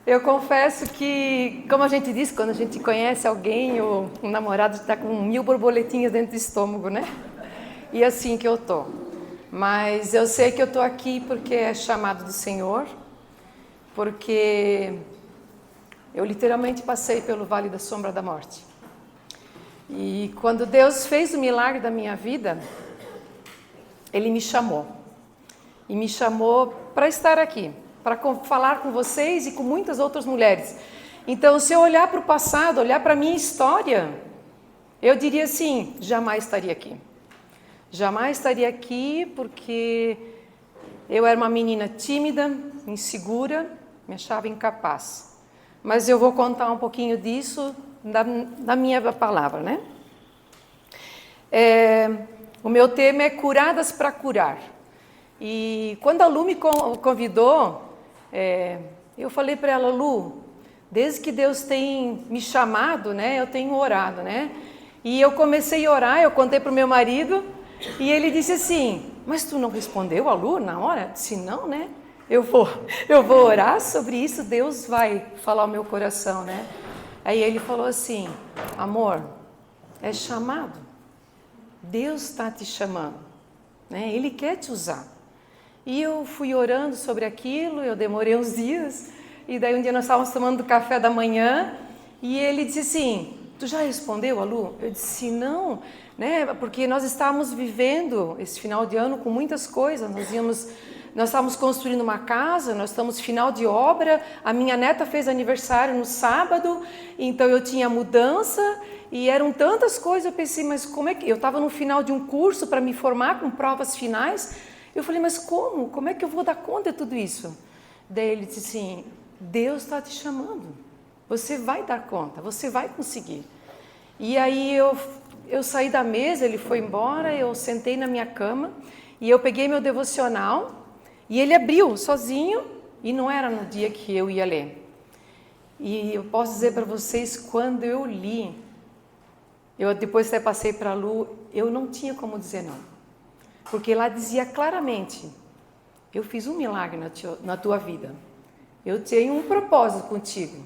Eu confesso que, como a gente diz, quando a gente conhece alguém, ou um namorado está com 1000 borboletinhas dentro do estômago, né? E assim que eu tô. Mas eu sei que eu tô aqui porque é chamado do Senhor, porque eu literalmente passei pelo vale da sombra da morte. E quando Deus fez o milagre da minha vida, Ele me chamou. E me chamou para estar aqui, para falar com vocês e com muitas outras mulheres. Então, se eu olhar para o passado, olhar para a minha história, eu diria assim, jamais estaria aqui. Jamais estaria aqui porque eu era uma menina tímida, insegura, me achava incapaz. Mas eu vou contar um pouquinho disso da minha palavra, né? O meu tema é Curadas para Curar. E quando a Lu me convidou, eu falei para ela, Lu, desde que Deus tem me chamado, né, eu tenho orado, né? E eu comecei a orar, eu contei para o meu marido, e ele disse assim, mas tu não respondeu a Lu na hora? Eu disse, não, né? Eu vou orar sobre isso, Deus vai falar ao meu coração, né? Aí ele falou assim, amor, é chamado. Deus está te chamando, né? Ele quer te usar. E eu fui orando sobre aquilo, eu demorei uns dias, e daí um dia nós estávamos tomando café da manhã, e ele disse assim, tu já respondeu a Lu? Eu disse, não, né? Porque nós estávamos vivendo esse final de ano com muitas coisas, nós estávamos construindo uma casa, nós estamos final de obra, a minha neta fez aniversário no sábado, então eu tinha mudança, e eram tantas coisas, eu pensei, mas como é que... Eu estava no final de um curso para me formar com provas finais, eu falei, mas como? Como é que eu vou dar conta de tudo isso? Daí ele disse assim, Deus está te chamando, você vai dar conta, você vai conseguir. E aí eu saí da mesa, ele foi embora, eu sentei na minha cama, e eu peguei meu devocional, e ele abriu sozinho, e não era no dia que eu ia ler. E eu posso dizer para vocês, quando eu li, eu depois até passei para a Lu, eu não tinha como dizer não. Porque lá dizia claramente, eu fiz um milagre na tua vida. Eu tenho um propósito contigo.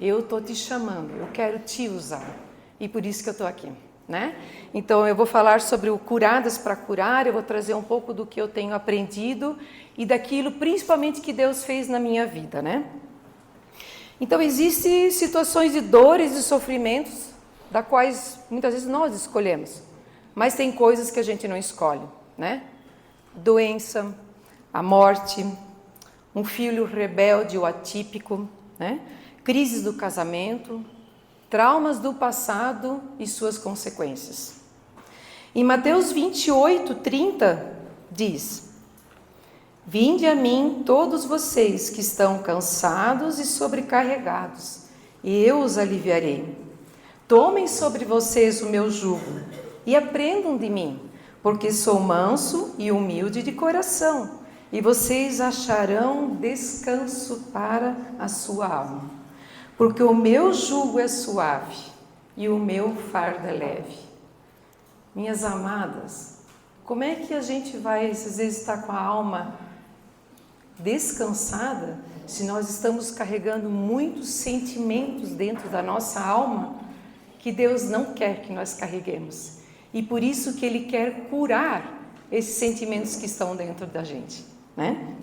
Eu estou te chamando, eu quero te usar. E por isso que eu estou aqui, né? Então eu vou falar sobre o Curadas para Curar, eu vou trazer um pouco do que eu tenho aprendido e daquilo principalmente que Deus fez na minha vida, né? Então existem situações de dores e sofrimentos, da quais muitas vezes nós escolhemos. Mas tem coisas que a gente não escolhe, né? Doença, a morte, um filho rebelde ou atípico, né? Crises do casamento, traumas do passado e suas consequências. Em Mateus 28:30 diz, vinde a mim todos vocês que estão cansados e sobrecarregados, e eu os aliviarei. Tomem sobre vocês o meu jugo e aprendam de mim, porque sou manso e humilde de coração, e vocês acharão descanso para a sua alma. Porque o meu jugo é suave e o meu fardo é leve. Minhas amadas, como é que a gente vai, às vezes, estar com a alma descansada, se nós estamos carregando muitos sentimentos dentro da nossa alma, que Deus não quer que nós carreguemos. E por isso que Ele quer curar esses sentimentos que estão dentro da gente, né?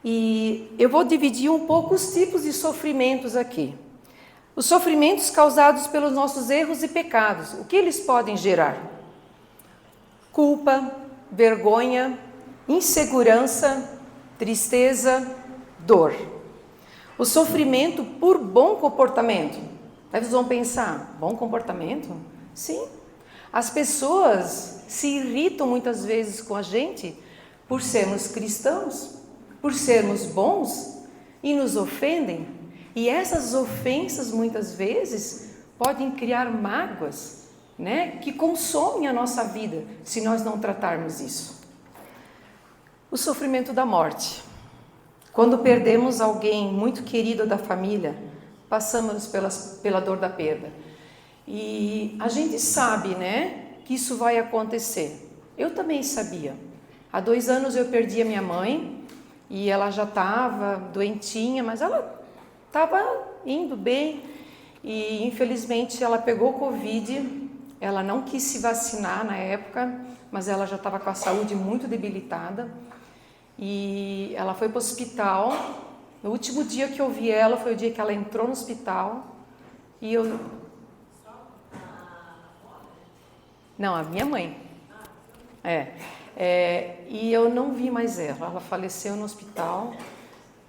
E eu vou dividir um pouco os tipos de sofrimentos aqui. Os sofrimentos causados pelos nossos erros e pecados, o que eles podem gerar? Culpa, vergonha, insegurança, tristeza, dor. O sofrimento por bom comportamento. Aí vocês vão pensar, bom comportamento? Sim. As pessoas se irritam muitas vezes com a gente por sermos cristãos, por sermos bons e nos ofendem. E essas ofensas muitas vezes podem criar mágoas, né, que consomem a nossa vida se nós não tratarmos isso. O sofrimento da morte. Quando perdemos alguém muito querido da família, passamos pela dor da perda. E a gente sabe, né, que isso vai acontecer. Eu também sabia. Há 2 anos eu perdi a minha mãe e ela já estava doentinha, mas ela estava indo bem, e infelizmente ela pegou Covid. Ela não quis se vacinar na época, mas ela já estava com a saúde muito debilitada, e ela foi para o hospital. No último dia que eu vi ela foi o dia que ela entrou no hospital, e eu... Não, a minha mãe. E eu não vi mais ela faleceu no hospital,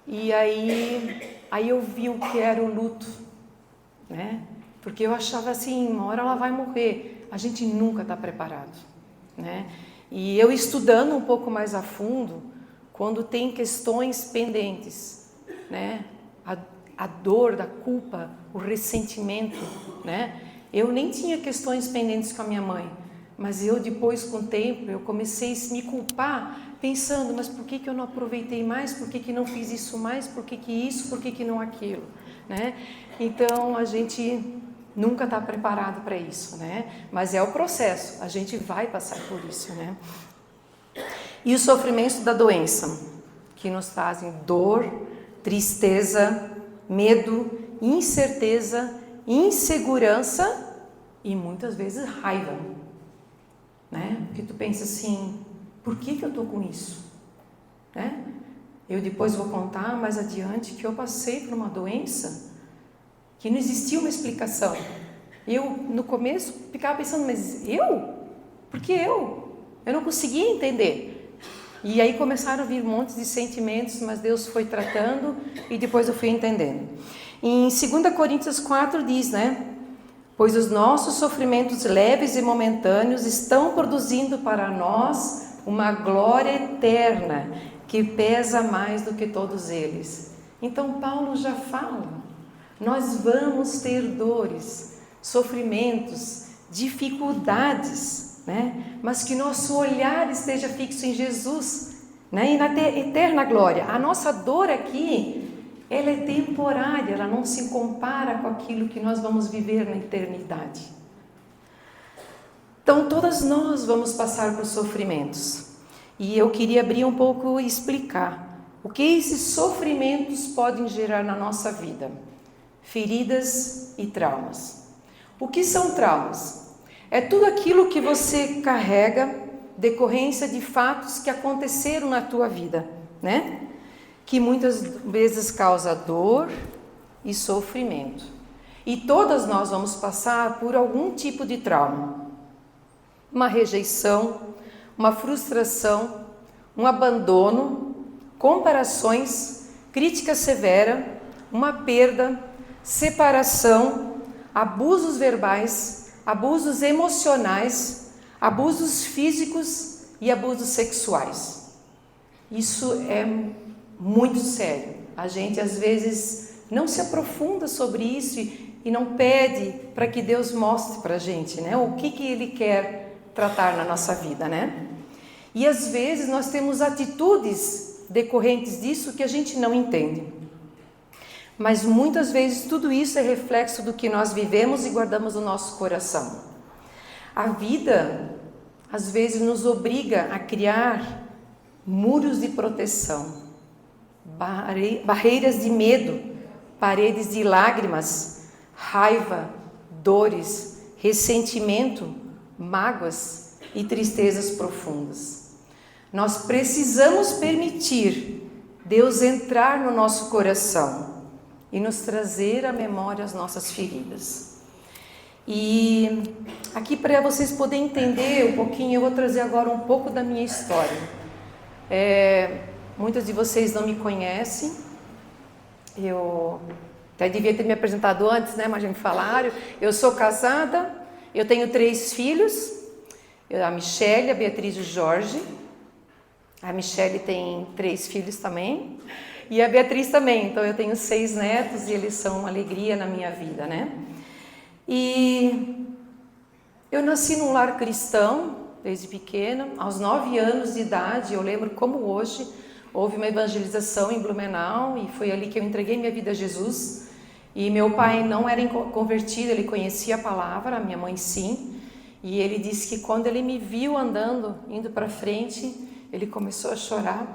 e aí eu vi o que era o luto, né? Porque eu achava assim, uma hora ela vai morrer, a gente nunca está preparado, né? E eu estudando um pouco mais a fundo, quando tem questões pendentes, né? A dor da culpa, o ressentimento, né? Eu nem tinha questões pendentes com a minha mãe, mas eu depois, com o tempo, eu comecei a me culpar, pensando, mas por que eu não aproveitei mais? Por que não fiz isso mais? Por que isso? Por que não aquilo? Né? Então, a gente nunca está preparado para isso, né? Mas é o processo, a gente vai passar por isso, né? E o sofrimento da doença, que nos trazem dor, tristeza, medo, incerteza, insegurança e muitas vezes raiva, né? Porque tu pensa assim, por que eu estou com isso? Né? Eu depois vou contar mais adiante que eu passei por uma doença que não existia uma explicação. Eu, no começo, ficava pensando, mas eu? Por que eu? Eu não conseguia entender. E aí começaram a vir um monte de sentimentos, mas Deus foi tratando e depois eu fui entendendo. Em 2 Coríntios 4 diz, né? Pois os nossos sofrimentos leves e momentâneos estão produzindo para nós uma glória eterna que pesa mais do que todos eles. Então Paulo já fala, nós vamos ter dores, sofrimentos, dificuldades, né? Mas que nosso olhar esteja fixo em Jesus, né? E na eterna glória. A nossa dor aqui, ela é temporária, ela não se compara com aquilo que nós vamos viver na eternidade. Então, todas nós vamos passar por sofrimentos. E eu queria abrir um pouco e explicar o que esses sofrimentos podem gerar na nossa vida. Feridas e traumas. O que são traumas? É tudo aquilo que você carrega decorrência de fatos que aconteceram na tua vida, né? Que muitas vezes causa dor e sofrimento. E todas nós vamos passar por algum tipo de trauma. Uma rejeição, uma frustração, um abandono, comparações, crítica severa, uma perda, separação, abusos verbais, abusos emocionais, abusos físicos e abusos sexuais. Isso é muito sério. A gente às vezes não se aprofunda sobre isso e não pede para que Deus mostre para a gente, né? O que Ele quer tratar na nossa vida, né? E às vezes nós temos atitudes decorrentes disso que a gente não entende. Mas muitas vezes tudo isso é reflexo do que nós vivemos e guardamos no nosso coração. A vida às vezes nos obriga a criar muros de proteção, barreiras de medo, paredes de lágrimas, raiva, dores, ressentimento, mágoas e tristezas profundas. Nós precisamos permitir Deus entrar no nosso coração e nos trazer à memória as nossas feridas. E aqui para vocês poderem entender um pouquinho, eu vou trazer agora um pouco da minha história. Muitas de vocês não me conhecem, eu até devia ter me apresentado antes, né? Mas já me falaram. Eu sou casada, eu tenho 3 filhos, a Michele, a Beatriz e o Jorge. A Michele tem 3 filhos também, e a Beatriz também. Então eu tenho 6 netos e eles são uma alegria na minha vida, né? E eu nasci num lar cristão desde pequena. Aos 9 anos de idade, eu lembro como hoje, houve uma evangelização em Blumenau e foi ali que eu entreguei minha vida a Jesus. E meu pai não era convertido, ele conhecia a palavra, a minha mãe sim. E ele disse que quando ele me viu andando, indo para frente, ele começou a chorar.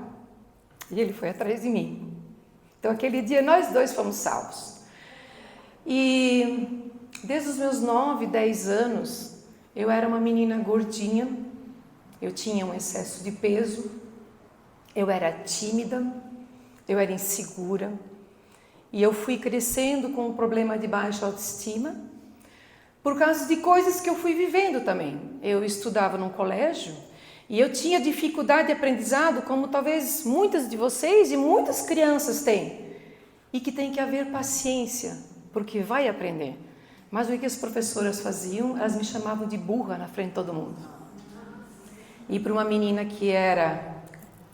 E ele foi atrás de mim. Então, aquele dia, nós dois fomos salvos. E desde os meus 9, 10 anos, eu era uma menina gordinha, eu tinha um excesso de peso, eu era tímida, eu era insegura, e eu fui crescendo com um problema de baixa autoestima, por causa de coisas que eu fui vivendo também. Eu estudava num colégio, e eu tinha dificuldade de aprendizado, como talvez muitas de vocês e muitas crianças têm, e que tem que haver paciência, porque vai aprender. Mas o que as professoras faziam? Elas me chamavam de burra na frente de todo mundo. E para uma menina que era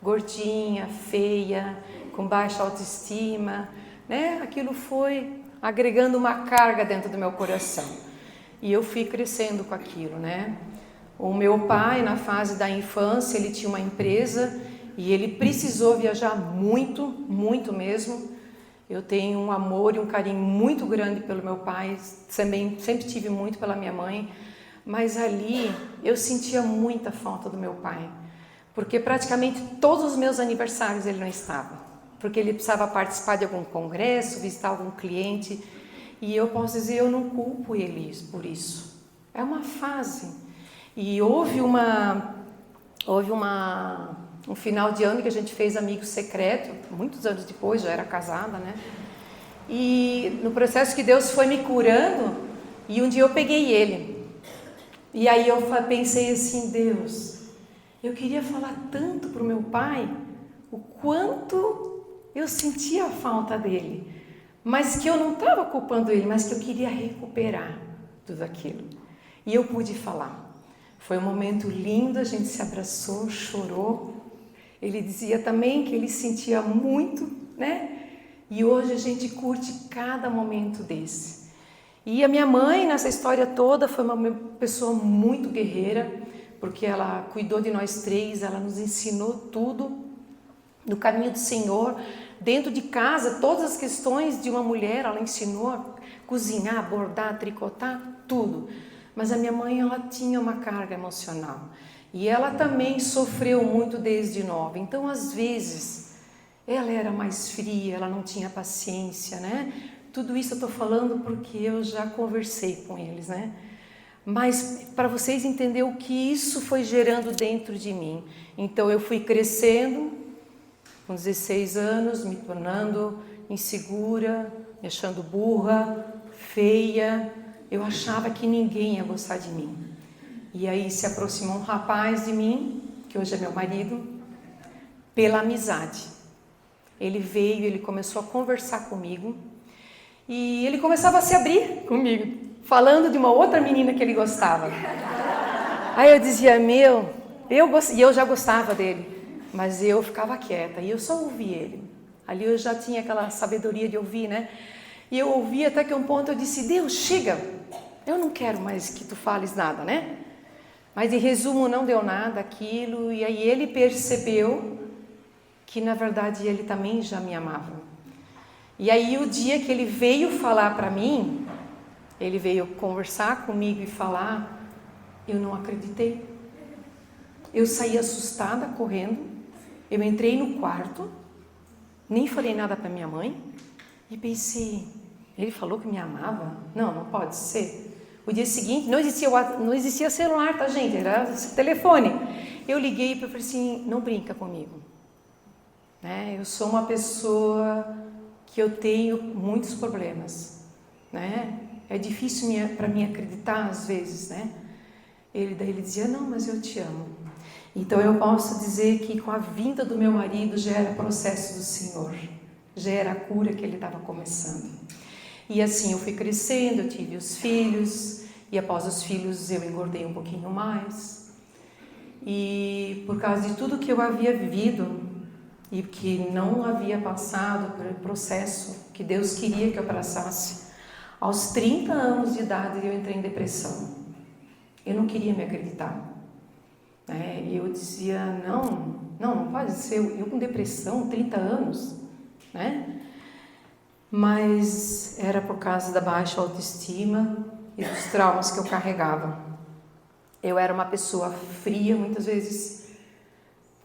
gordinha, feia, com baixa autoestima, né? Aquilo foi agregando uma carga dentro do meu coração. E eu fui crescendo com aquilo, né? O meu pai, na fase da infância, ele tinha uma empresa e ele precisou viajar muito, muito mesmo. Eu tenho um amor e um carinho muito grande pelo meu pai, também sempre tive muito pela minha mãe, mas ali eu sentia muita falta do meu pai, porque praticamente todos os meus aniversários ele não estava, porque ele precisava participar de algum congresso, visitar algum cliente, e eu posso dizer, eu não culpo ele por isso, é uma fase. E houve um final de ano que a gente fez amigo secreto, muitos anos depois, já era casada, né? E no processo que Deus foi me curando, e um dia eu peguei ele. E aí eu pensei assim, Deus, eu queria falar tanto para o meu pai, o quanto eu sentia a falta dele, mas que eu não estava culpando ele, mas que eu queria recuperar tudo aquilo. E eu pude falar. Foi um momento lindo, a gente se abraçou, chorou. Ele dizia também que ele sentia muito, né? E hoje a gente curte cada momento desse. E a minha mãe, nessa história toda, foi uma pessoa muito guerreira, porque ela cuidou de nós três, ela nos ensinou tudo no caminho do Senhor. Dentro de casa, todas as questões de uma mulher, ela ensinou a cozinhar, bordar, tricotar, tudo. Mas a minha mãe, ela tinha uma carga emocional. E ela também sofreu muito desde nova. Então, às vezes, ela era mais fria, ela não tinha paciência, né? Tudo isso eu estou falando porque eu já conversei com eles, né? Mas para vocês entenderem o que isso foi gerando dentro de mim. Então, eu fui crescendo, com 16 anos, me tornando insegura, me achando burra, feia. Eu achava que ninguém ia gostar de mim. E aí se aproximou um rapaz de mim, que hoje é meu marido, pela amizade. Ele veio, ele começou a conversar comigo e ele começava a se abrir comigo, falando de uma outra menina que ele gostava. Aí eu dizia, e eu já gostava dele, mas eu ficava quieta e eu só ouvia ele. Ali eu já tinha aquela sabedoria de ouvir, né? E eu ouvi até que um ponto eu disse, Deus, chega, eu não quero mais que tu fales nada, né? Mas em resumo não deu nada aquilo, e aí ele percebeu que na verdade ele também já me amava. E aí o dia que ele veio falar para mim, ele veio conversar comigo e falar, eu não acreditei. Eu saí assustada, correndo, eu entrei no quarto, nem falei nada para minha mãe, e pensei, ele falou que me amava? Não, não pode ser. O dia seguinte, não existia celular, tá, gente? Era telefone. Eu liguei e falei assim, não brinca comigo. Né? Eu sou uma pessoa que eu tenho muitos problemas. Né? É difícil para mim acreditar às vezes. Né? Daí ele dizia, não, mas eu te amo. Então eu posso dizer que com a vinda do meu marido já era processo do Senhor. Já era a cura que ele estava começando. E assim eu fui crescendo, eu tive os filhos, e após os filhos eu engordei um pouquinho mais. E por causa de tudo que eu havia vivido, e que não havia passado pelo processo que Deus queria que eu passasse, aos 30 anos de idade eu entrei em depressão. Eu não queria me acreditar. E eu dizia, não pode ser, eu com depressão, 30 anos, né? Mas era por causa da baixa autoestima e dos traumas que eu carregava. Eu era uma pessoa fria muitas vezes,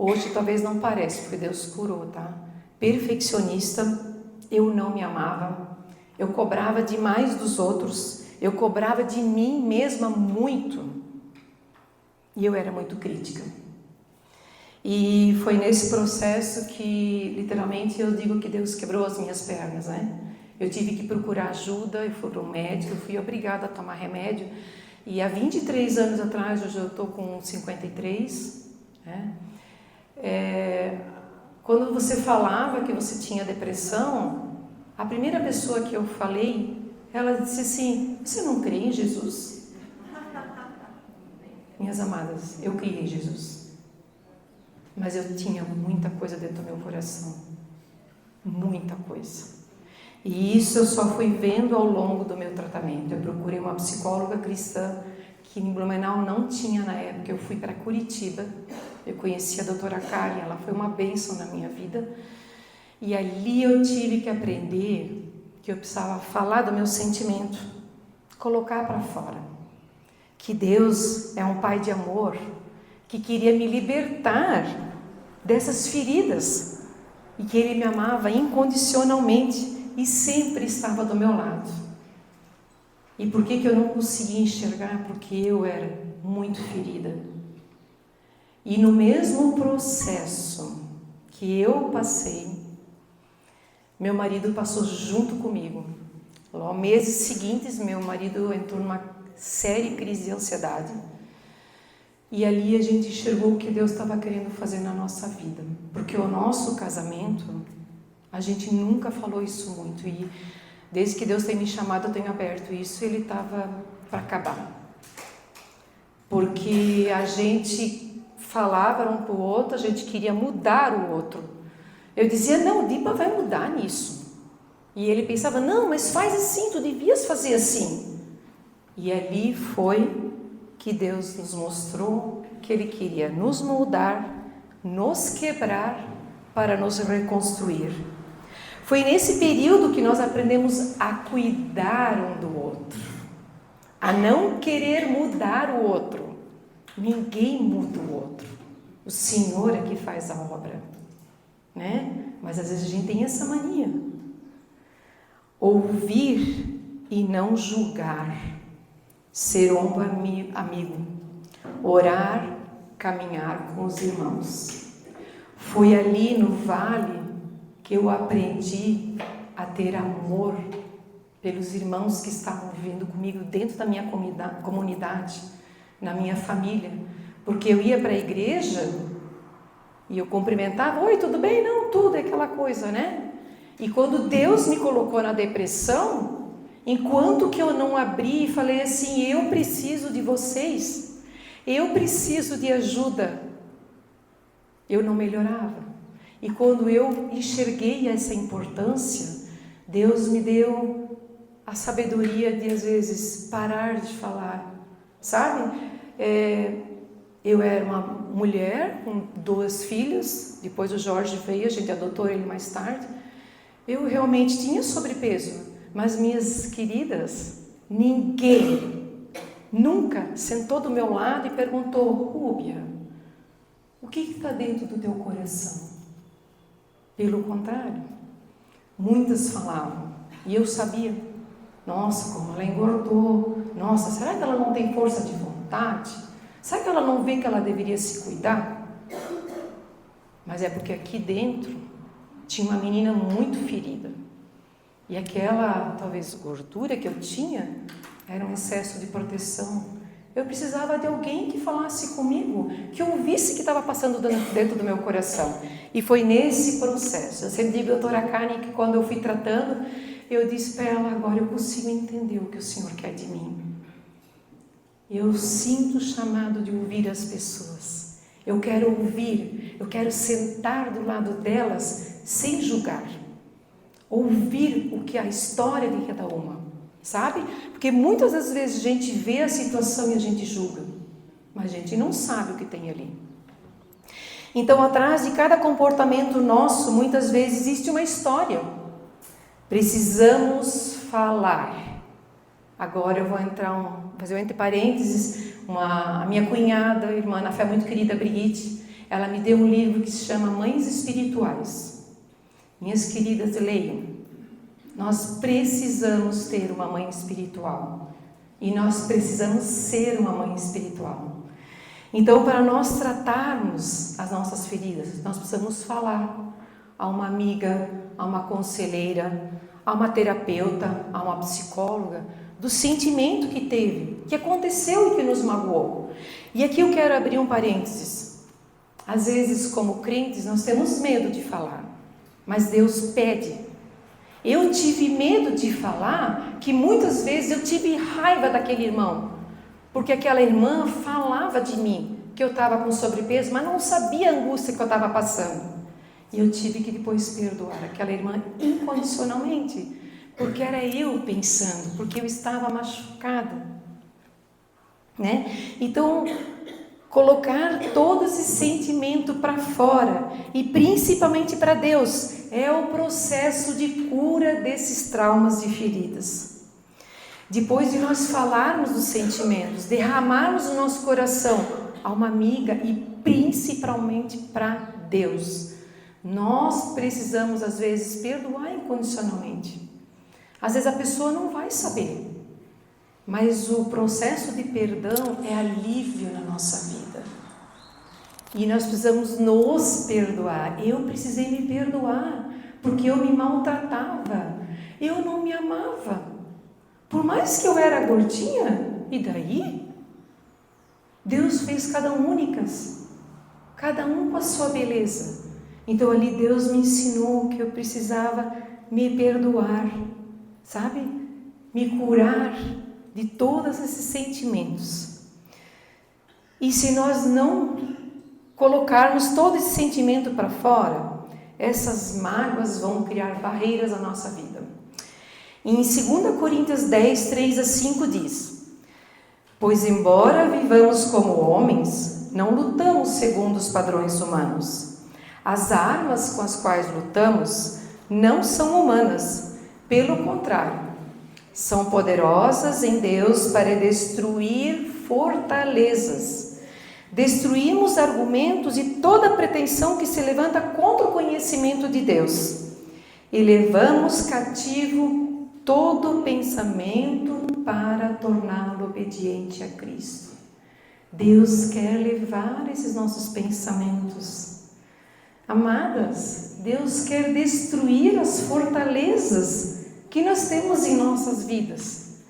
Hoje talvez não pareça, porque Deus curou, tá? Perfeccionista, eu não me amava, eu cobrava demais dos outros, eu cobrava de mim mesma muito, e eu era muito crítica. E foi nesse processo que, literalmente, eu digo que Deus quebrou as minhas pernas, né? Eu tive que procurar ajuda, eu fui para um médico, eu fui obrigada a tomar remédio. E há 23 anos atrás, hoje eu estou com 53, né? Quando você falava que você tinha depressão, a primeira pessoa que eu falei, ela disse assim: você não crê em Jesus? Minhas amadas, eu criei em Jesus. Mas eu tinha muita coisa dentro do meu coração. Muita coisa. E isso eu só fui vendo ao longo do meu tratamento. Eu procurei uma psicóloga cristã, que em Blumenau não tinha na época. Eu fui para Curitiba. Eu conheci a doutora Karen, ela foi uma bênção na minha vida. E ali eu tive que aprender que eu precisava falar do meu sentimento, colocar para fora. Que Deus é um Pai de amor, que queria me libertar dessas feridas e que Ele me amava incondicionalmente e sempre estava do meu lado. E por que eu não conseguia enxergar? Porque eu era muito ferida. E no mesmo processo que eu passei, meu marido passou junto comigo. Logo, meses seguintes, meu marido entrou numa séria crise de ansiedade. E ali a gente enxergou o que Deus estava querendo fazer na nossa vida. Porque o nosso casamento, a gente nunca falou isso muito. E desde que Deus tem me chamado, eu tenho aberto isso, ele estava para acabar. Porque a gente falava um para o outro, a gente queria mudar o outro. Eu dizia: não, o Dipa vai mudar nisso. E ele pensava: não, mas faz assim, tu devias fazer assim. E ali foi que Deus nos mostrou que Ele queria nos moldar, nos quebrar para nos reconstruir. Foi nesse período que nós aprendemos a cuidar um do outro, a não querer mudar o outro. Ninguém muda o outro, o Senhor é que faz a obra, né? Mas às vezes a gente tem essa mania. Ouvir e não julgar, ser ombro amigo, orar, caminhar com os irmãos. Foi ali no vale que eu aprendi a ter amor pelos irmãos que estavam vivendo comigo dentro da minha comunidade, na minha família. Porque eu ia para a igreja e eu cumprimentava: oi, tudo bem? Não, tudo, é aquela coisa, né? E quando Deus me colocou na depressão, enquanto que eu não abri e falei assim: eu preciso de vocês, eu preciso de ajuda, eu não melhorava. E quando eu enxerguei essa importância, Deus me deu a sabedoria de, às vezes, parar de falar, sabe? Eu era uma mulher com 2 filhas, depois o Jorge veio, a gente adotou ele mais tarde. Eu realmente tinha sobrepeso, mas minhas queridas, ninguém nunca sentou do meu lado e perguntou: Rúbia, o que está dentro do teu coração? Pelo contrário, muitas falavam, e eu sabia: nossa, como ela engordou, nossa, será que ela não tem força de vontade? Será que ela não vê que ela deveria se cuidar? Mas é porque aqui dentro tinha uma menina muito ferida. E aquela, talvez, gordura que eu tinha, era um excesso de proteção. Eu precisava de alguém que falasse comigo, que ouvisse o que estava passando dentro do meu coração. E foi nesse processo. Eu sempre digo, doutora Karen, que quando eu fui tratando, eu disse para ela: agora eu consigo entender o que o Senhor quer de mim. Eu sinto o chamado de ouvir as pessoas. Eu quero ouvir, eu quero sentar do lado delas sem julgar. Ouvir o que é a história de cada uma, sabe? Porque muitas das vezes a gente vê a situação e a gente julga, mas a gente não sabe o que tem ali. Então, atrás de cada comportamento nosso, muitas vezes existe uma história. Precisamos falar. Agora eu vou fazer um entre parênteses. A minha cunhada, irmã na fé muito querida, Brigitte, ela me deu um livro que se chama Mães Espirituais. Minhas queridas, leiam. Nós precisamos ter uma mãe espiritual. E nós precisamos ser uma mãe espiritual. Então, para nós tratarmos as nossas feridas, nós precisamos falar a uma amiga, a uma conselheira, a uma terapeuta, a uma psicóloga, do sentimento que teve, que aconteceu e que nos magoou. E aqui eu quero abrir um parênteses. Às vezes, como crentes, nós temos medo de falar, mas Deus pede. Eu tive medo de falar, que muitas vezes eu tive raiva daquele irmão, porque aquela irmã falava de mim, que eu estava com sobrepeso, mas não sabia a angústia que eu estava passando. E eu tive que depois perdoar aquela irmã incondicionalmente, porque era eu pensando, porque eu estava machucada, né? Então, colocar todo esse sentimento para fora, e principalmente para Deus, é o processo de cura desses traumas e feridas. Depois de nós falarmos dos sentimentos, derramarmos o nosso coração a uma amiga e principalmente para Deus, nós precisamos às vezes perdoar incondicionalmente. Às vezes a pessoa não vai saber, mas o processo de perdão é alívio na nossa vida. E nós precisamos nos perdoar. Eu precisei me perdoar, porque eu me maltratava, eu não me amava. Por mais que eu era gordinha, e daí? Deus fez cada um únicas, cada um com a sua beleza. Então ali Deus me ensinou que eu precisava me perdoar, sabe? Me curar de todos esses sentimentos. E se nós não colocarmos todo esse sentimento para fora, essas mágoas vão criar barreiras na nossa vida. Em 2 Coríntios 10, 3-5 diz: pois embora vivamos como homens, não lutamos segundo os padrões humanos. As armas com as quais lutamos não são humanas, pelo contrário, são poderosas em Deus para destruir fortalezas. Destruímos argumentos e toda pretensão que se levanta contra o conhecimento de Deus. E levamos cativo todo pensamento para torná-lo obediente a Cristo. Deus quer levar esses nossos pensamentos. Amadas, Deus quer destruir as fortalezas que nós temos em nossas vidas,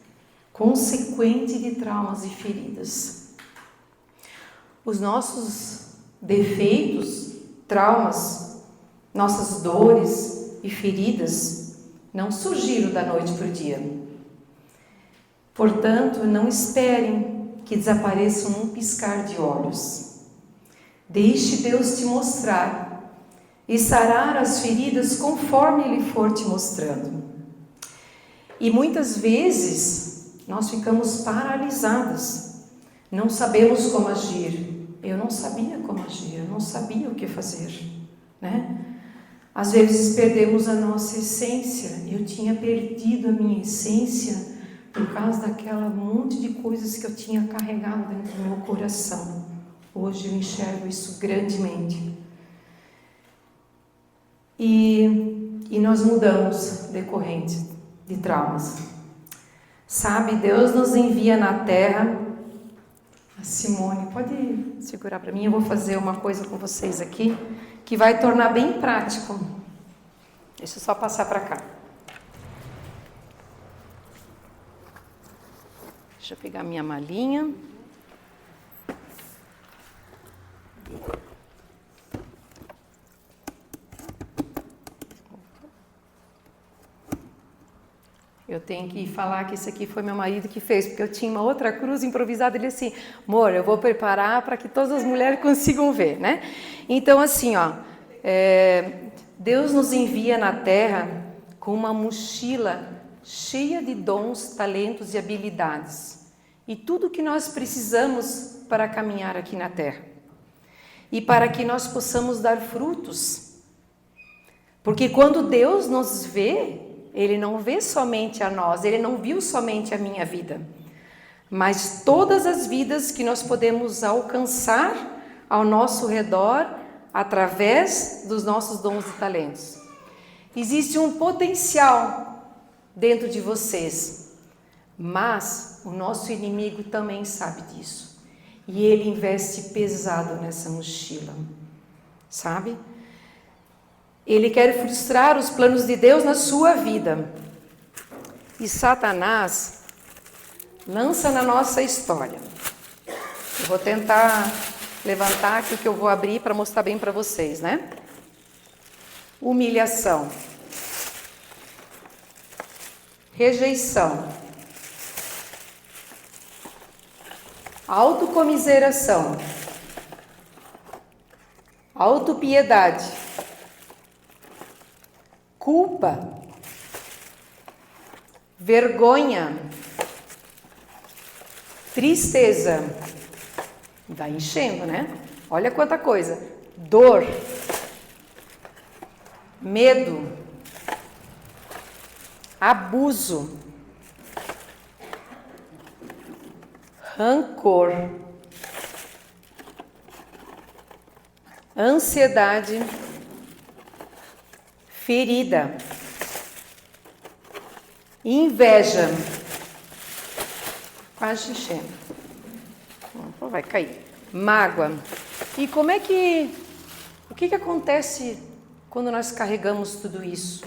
consequente de traumas e feridas. Os nossos defeitos, traumas, nossas dores e feridas não surgiram da noite para o dia. Portanto, não esperem que desapareçam num piscar de olhos. Deixe Deus te mostrar e sarar as feridas conforme Ele for te mostrando. E muitas vezes nós ficamos paralisadas, não sabemos como agir. Eu não sabia como agir, eu não sabia o que fazer, né? Às vezes perdemos a nossa essência. Eu tinha perdido a minha essência por causa daquela monte de coisas que eu tinha carregado dentro do meu coração. Hoje eu enxergo isso grandemente. E nós mudamos decorrente de traumas. Sabe, Deus nos envia na terra. A Simone, pode segurar para mim? Eu vou fazer uma coisa com vocês aqui que vai tornar bem prático. Deixa eu só passar para cá. Deixa eu pegar minha malinha. Eu tenho que falar que isso aqui foi meu marido que fez, porque eu tinha uma outra cruz improvisada. Ele assim, amor, eu vou preparar para que todas as mulheres consigam ver, né? Então assim, ó, Deus nos envia na terra com uma mochila cheia de dons, talentos e habilidades. E tudo que nós precisamos para caminhar aqui na terra. E para que nós possamos dar frutos. Porque quando Deus nos vê, Ele não vê somente a nós, Ele não viu somente a minha vida, mas todas as vidas que nós podemos alcançar ao nosso redor através dos nossos dons e talentos. Existe um potencial dentro de vocês, mas o nosso inimigo também sabe disso. E ele investe pesado nessa mochila, sabe? Ele quer frustrar os planos de Deus na sua vida. E Satanás lança na nossa história. Eu vou tentar levantar aqui o que eu vou abrir para mostrar bem para vocês, né? Humilhação. Rejeição. Autocomiseração. Autopiedade. Culpa. Vergonha. Tristeza. Vai enchendo, né? Olha quanta coisa. Dor. Medo. Abuso. Rancor. Ansiedade. Ferida. Inveja. Quase enchendo. Vai cair. Mágoa. E como é que... O que acontece quando nós carregamos tudo isso?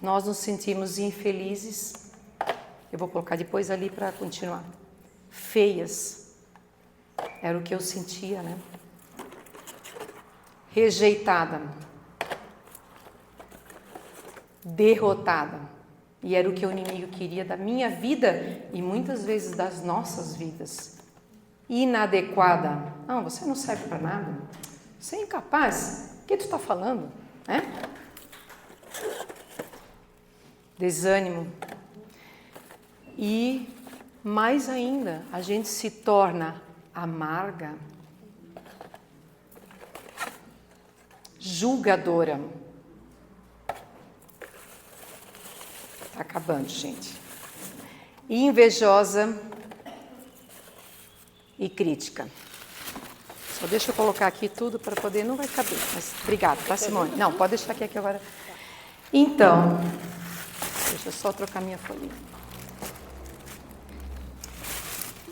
Nós nos sentimos infelizes. Eu vou colocar depois ali para continuar. Feias. Era o que eu sentia, né? Rejeitada. Derrotada. E era o que o inimigo queria da minha vida e muitas vezes das nossas vidas. Inadequada. Não, você não serve para nada. Você é incapaz. O que tu está falando? Desânimo. E, mais ainda, a gente se torna amarga, julgadora. Está acabando, gente. Invejosa e crítica. Só deixa eu colocar aqui tudo para poder... Não vai caber, mas obrigada, tá, Simone? Não, pode deixar aqui agora. Então, deixa eu só trocar minha folhinha.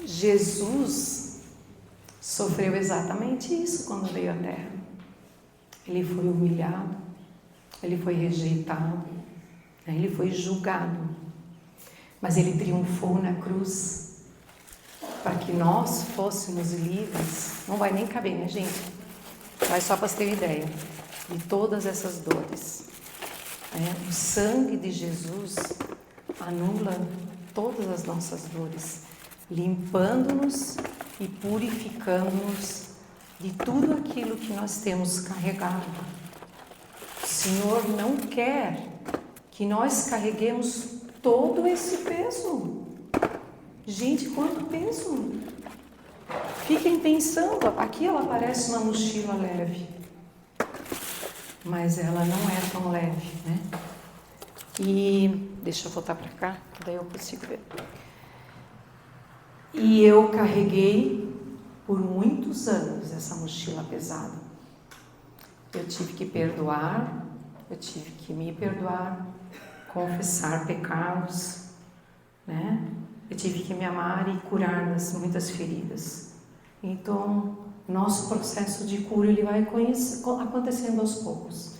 Jesus sofreu exatamente isso quando veio à Terra. Ele foi humilhado, ele foi rejeitado, ele foi julgado, mas ele triunfou na cruz para que nós fôssemos livres. Não vai nem caber, né, gente? Vai só para você ter uma ideia de todas essas dores. O sangue de Jesus anula todas as nossas dores, limpando-nos e purificando-nos de tudo aquilo que nós temos carregado. O Senhor não quer que nós carreguemos todo esse peso. Gente, quanto peso! Fiquem pensando, aqui ela parece uma mochila leve, mas ela não é tão leve, né? E deixa eu voltar para cá, que daí eu consigo ver. E eu carreguei por muitos anos essa mochila pesada. Eu tive que perdoar, eu tive que me perdoar, confessar pecados, né? Eu tive que me amar e curar das muitas feridas. Então, nosso processo de cura ele vai acontecendo aos poucos.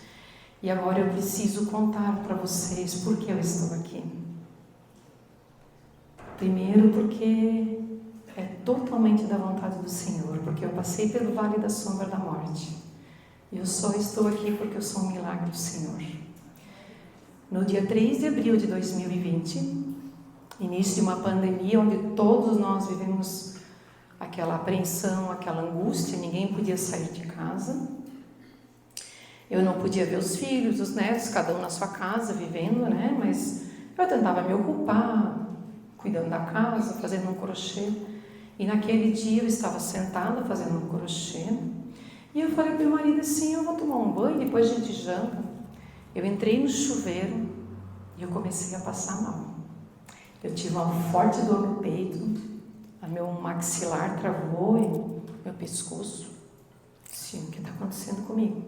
E agora eu preciso contar para vocês por que eu estou aqui. Primeiro, porque é totalmente da vontade do Senhor, porque eu passei pelo vale da sombra da morte. E eu só estou aqui porque eu sou um milagre do Senhor. No dia 3 de abril de 2020, início de uma pandemia onde todos nós vivemos aquela apreensão, aquela angústia, ninguém podia sair de casa. Eu não podia ver os filhos, os netos, cada um na sua casa, vivendo, né? Mas eu tentava me ocupar, cuidando da casa, fazendo um crochê. E naquele dia eu estava sentada fazendo um crochê. E eu falei para meu marido assim, eu vou tomar um banho, depois a gente janta. Eu entrei no chuveiro e eu comecei a passar mal. Eu tive uma forte dor no peito, meu maxilar travou meu pescoço. Sim, o que está acontecendo comigo?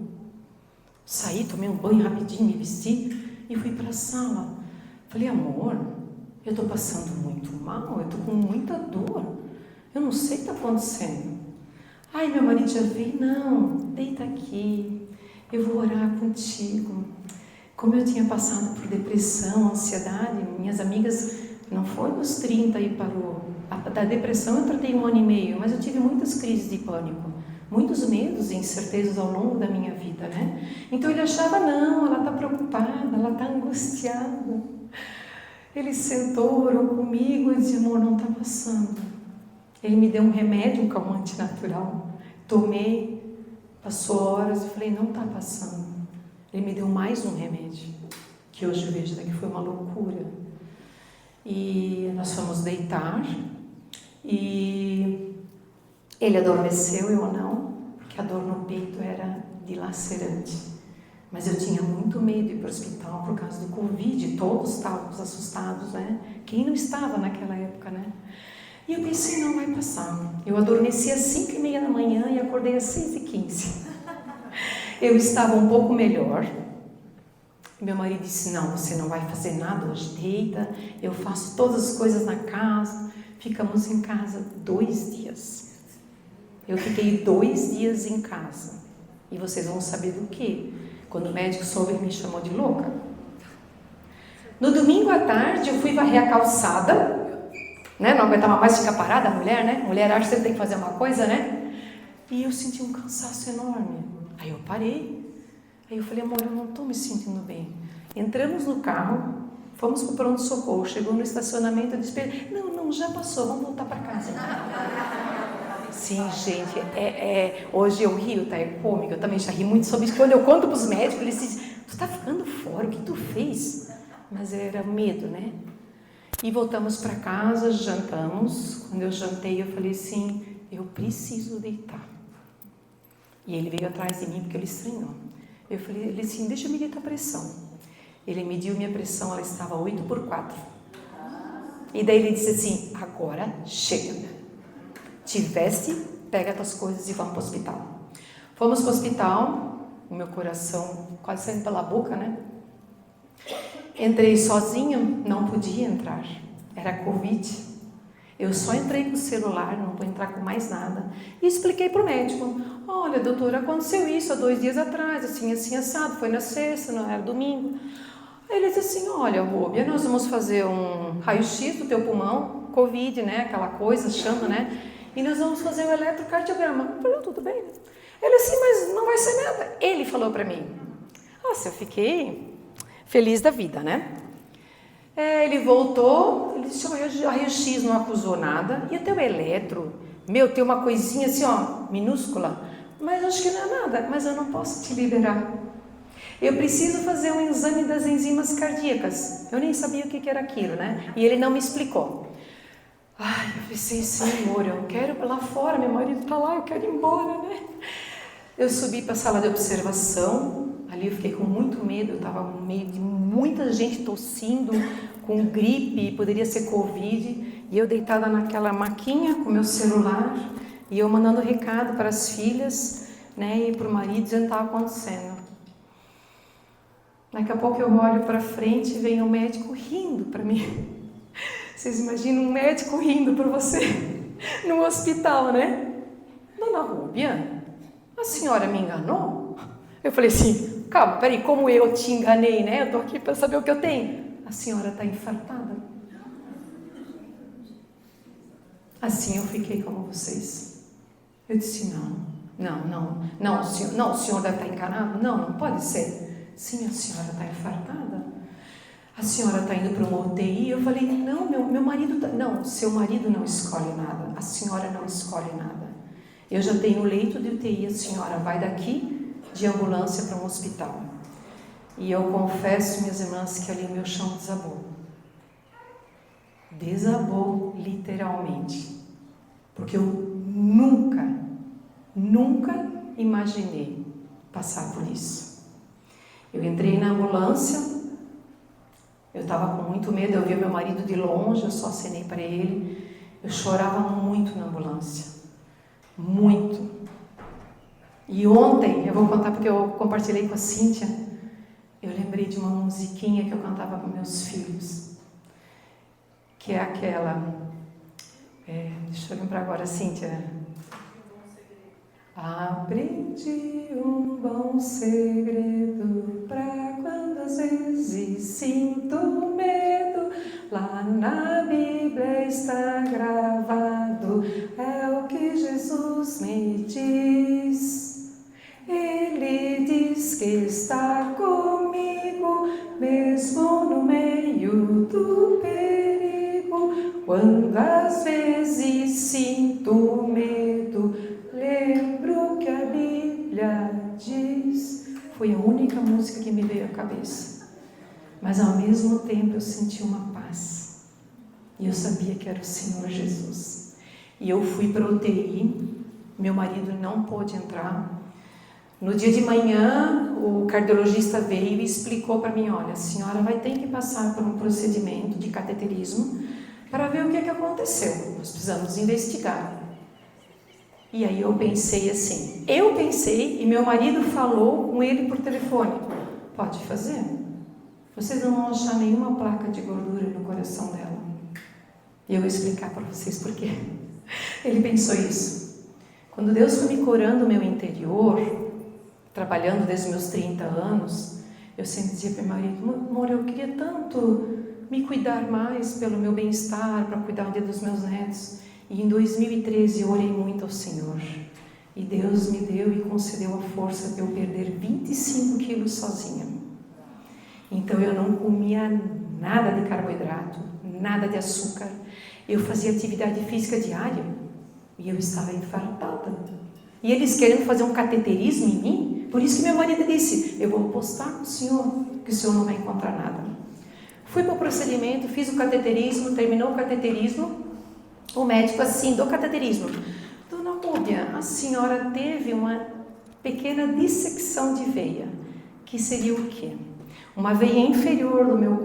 Saí, tomei um banho rapidinho, me vesti e fui para a sala. Falei, amor, eu estou passando muito mal, eu estou com muita dor. Eu não sei o que está acontecendo. Ai, meu marido já veio, não, deita aqui, eu vou orar contigo. Como eu tinha passado por depressão, ansiedade, minhas amigas, não foi dos 30 e parou. Da depressão eu tratei 1 ano e meio, mas eu tive muitas crises de pânico, muitos medos e incertezas ao longo da minha vida, né? Então ele achava, não, ela está preocupada, ela está angustiada. Ele sentou, orou comigo e disse, amor, não está passando. Ele me deu um remédio, um calmante natural. Tomei, passou horas e falei, não está passando. Ele me deu mais um remédio, que hoje eu vejo que foi uma loucura. E nós fomos deitar e ele adormeceu, eu não, porque a dor no peito era dilacerante. Mas eu tinha muito medo de ir para o hospital por causa do Covid, todos estávamos assustados, né? Quem não estava naquela época, né? E eu pensei, não vai passar. Eu adormeci às 5h30 da manhã e acordei às 6h15. Eu estava um pouco melhor. Meu marido disse, não, você não vai fazer nada hoje, deita, eu faço todas as coisas na casa. Ficamos em casa 2 dias. Eu fiquei 2 dias em casa. E vocês vão saber do quê? Quando o médico soube, ele me chamou de louca. No domingo à tarde, eu fui varrer a calçada, né? Não aguentava mais ficar parada, a mulher, né? Mulher acha que você tem que fazer uma coisa, né? E eu senti um cansaço enorme. Aí eu parei. Aí eu falei, amor, eu não estou me sentindo bem. Entramos no carro, fomos para o pronto-socorro. Chegou no estacionamento, eu disse, não, já passou, vamos voltar para casa. Sim, gente, hoje eu rio, tá? É cômico, eu também já ri muito sobre isso. Quando eu conto para os médicos, eles dizem, tu tá ficando fora, o que tu fez? Mas era medo, né? E voltamos para casa, jantamos. Quando eu jantei, eu falei assim, eu preciso deitar. E ele veio atrás de mim porque ele estranhou. Eu falei, ele assim, deixa eu medir a pressão. Ele mediu minha pressão, ela estava 8/4. E daí ele disse assim, agora chega. Te veste, pega tuas coisas e vamos para o hospital. Fomos para o hospital, o meu coração quase saindo pela boca, né? Entrei sozinha, não podia entrar. Era Covid. Eu só entrei com o celular, não vou entrar com mais nada. E expliquei para o médico, olha, doutora, aconteceu isso há 2 dias atrás, assim, assado, foi na sexta, não era domingo. Aí ele disse assim, olha, Rúbia, nós vamos fazer um raio-x do teu pulmão, Covid, né, aquela coisa, chama, né, e nós vamos fazer o eletrocardiograma. Eu falei, tudo bem, né? Ele assim, mas não vai ser nada. Ele falou para mim, nossa, eu fiquei feliz da vida, né? Ele voltou, ele disse, o raio-x não acusou nada, e até o eletro, tem uma coisinha assim, ó, minúscula, mas acho que não é nada, mas eu não posso te liberar. Eu preciso fazer um exame das enzimas cardíacas. Eu nem sabia o que era aquilo, né? E ele não me explicou. Ai, eu pensei, Senhor, eu quero ir lá fora, meu marido está lá, eu quero ir embora, né? Eu subi para a sala de observação, ali eu fiquei com muito medo, eu estava no meio de muita gente tossindo, com gripe, poderia ser Covid, e eu deitada naquela maquinha com meu celular, e eu mandando recado para as filhas, né, e para o marido, dizendo o que estava acontecendo. Daqui a pouco eu olho para frente e vem um médico rindo para mim. Vocês imaginam um médico rindo para você no hospital, né? Dona Rúbia, a senhora me enganou? Eu falei assim, calma, peraí, como eu te enganei, né? Eu estou aqui para saber o que eu tenho. A senhora está infartada. Assim eu fiquei como vocês. Eu disse, não, o senhor deve estar enganado? Não pode ser. Sim, a senhora está infartada. A senhora está indo para uma UTI? Eu falei, não, meu marido está... Não, seu marido não escolhe nada. A senhora não escolhe nada. Eu já tenho leito de UTI, a senhora vai daqui de ambulância para um hospital. E eu confesso, minhas irmãs, que ali meu chão desabou. Desabou, literalmente. Porque eu nunca imaginei passar por isso. Eu entrei na ambulância, eu estava com muito medo, eu via meu marido de longe, eu só acenei para ele. Eu chorava muito na ambulância. muito. E ontem, eu vou contar porque eu compartilhei com a Cíntia, eu lembrei de uma musiquinha que eu cantava para meus filhos, que é aquela, deixa eu lembrar agora, Cíntia. Aprendi um bom segredo pra quando às vezes sinto medo. Lá na Bíblia está gravado, é o que Jesus me diz. Ele diz que está comigo, mesmo no meio do perigo. Quando às vezes sinto medo, lembro que a Bíblia diz. Foi a única música que me veio à cabeça. Mas ao mesmo tempo eu senti uma paz. E eu sabia que era o Senhor Jesus. E eu fui para a UTI. Meu marido não pôde entrar. No dia de manhã, o cardiologista veio e explicou para mim: olha, a senhora vai ter que passar por um procedimento de cateterismo para ver o que aconteceu. Nós precisamos investigar. E aí eu pensei assim, e meu marido falou com ele por telefone: pode fazer, vocês não vão achar nenhuma placa de gordura no coração dela. E eu vou explicar para vocês por quê. Ele pensou isso. Quando Deus foi me curando o meu interior, trabalhando desde meus 30 anos, eu sempre dizia para meu marido: amor, eu queria tanto me cuidar mais pelo meu bem-estar, para cuidar um dia dos meus netos. E em 2013 eu orei muito ao Senhor. E Deus me deu e concedeu a força de eu perder 25 quilos sozinha. Então eu não comia nada de carboidrato, nada de açúcar. Eu fazia atividade física diária e eu estava infartada. E eles querendo fazer um cateterismo em mim. Por isso que meu marido disse: eu vou apostar com o senhor, que o senhor não vai encontrar nada. Fui para o procedimento, fiz o cateterismo, terminou o cateterismo. O médico assim, do cateterismo: dona Rúbia, a senhora teve uma pequena dissecção de veia. Que seria o quê? Uma veia inferior do meu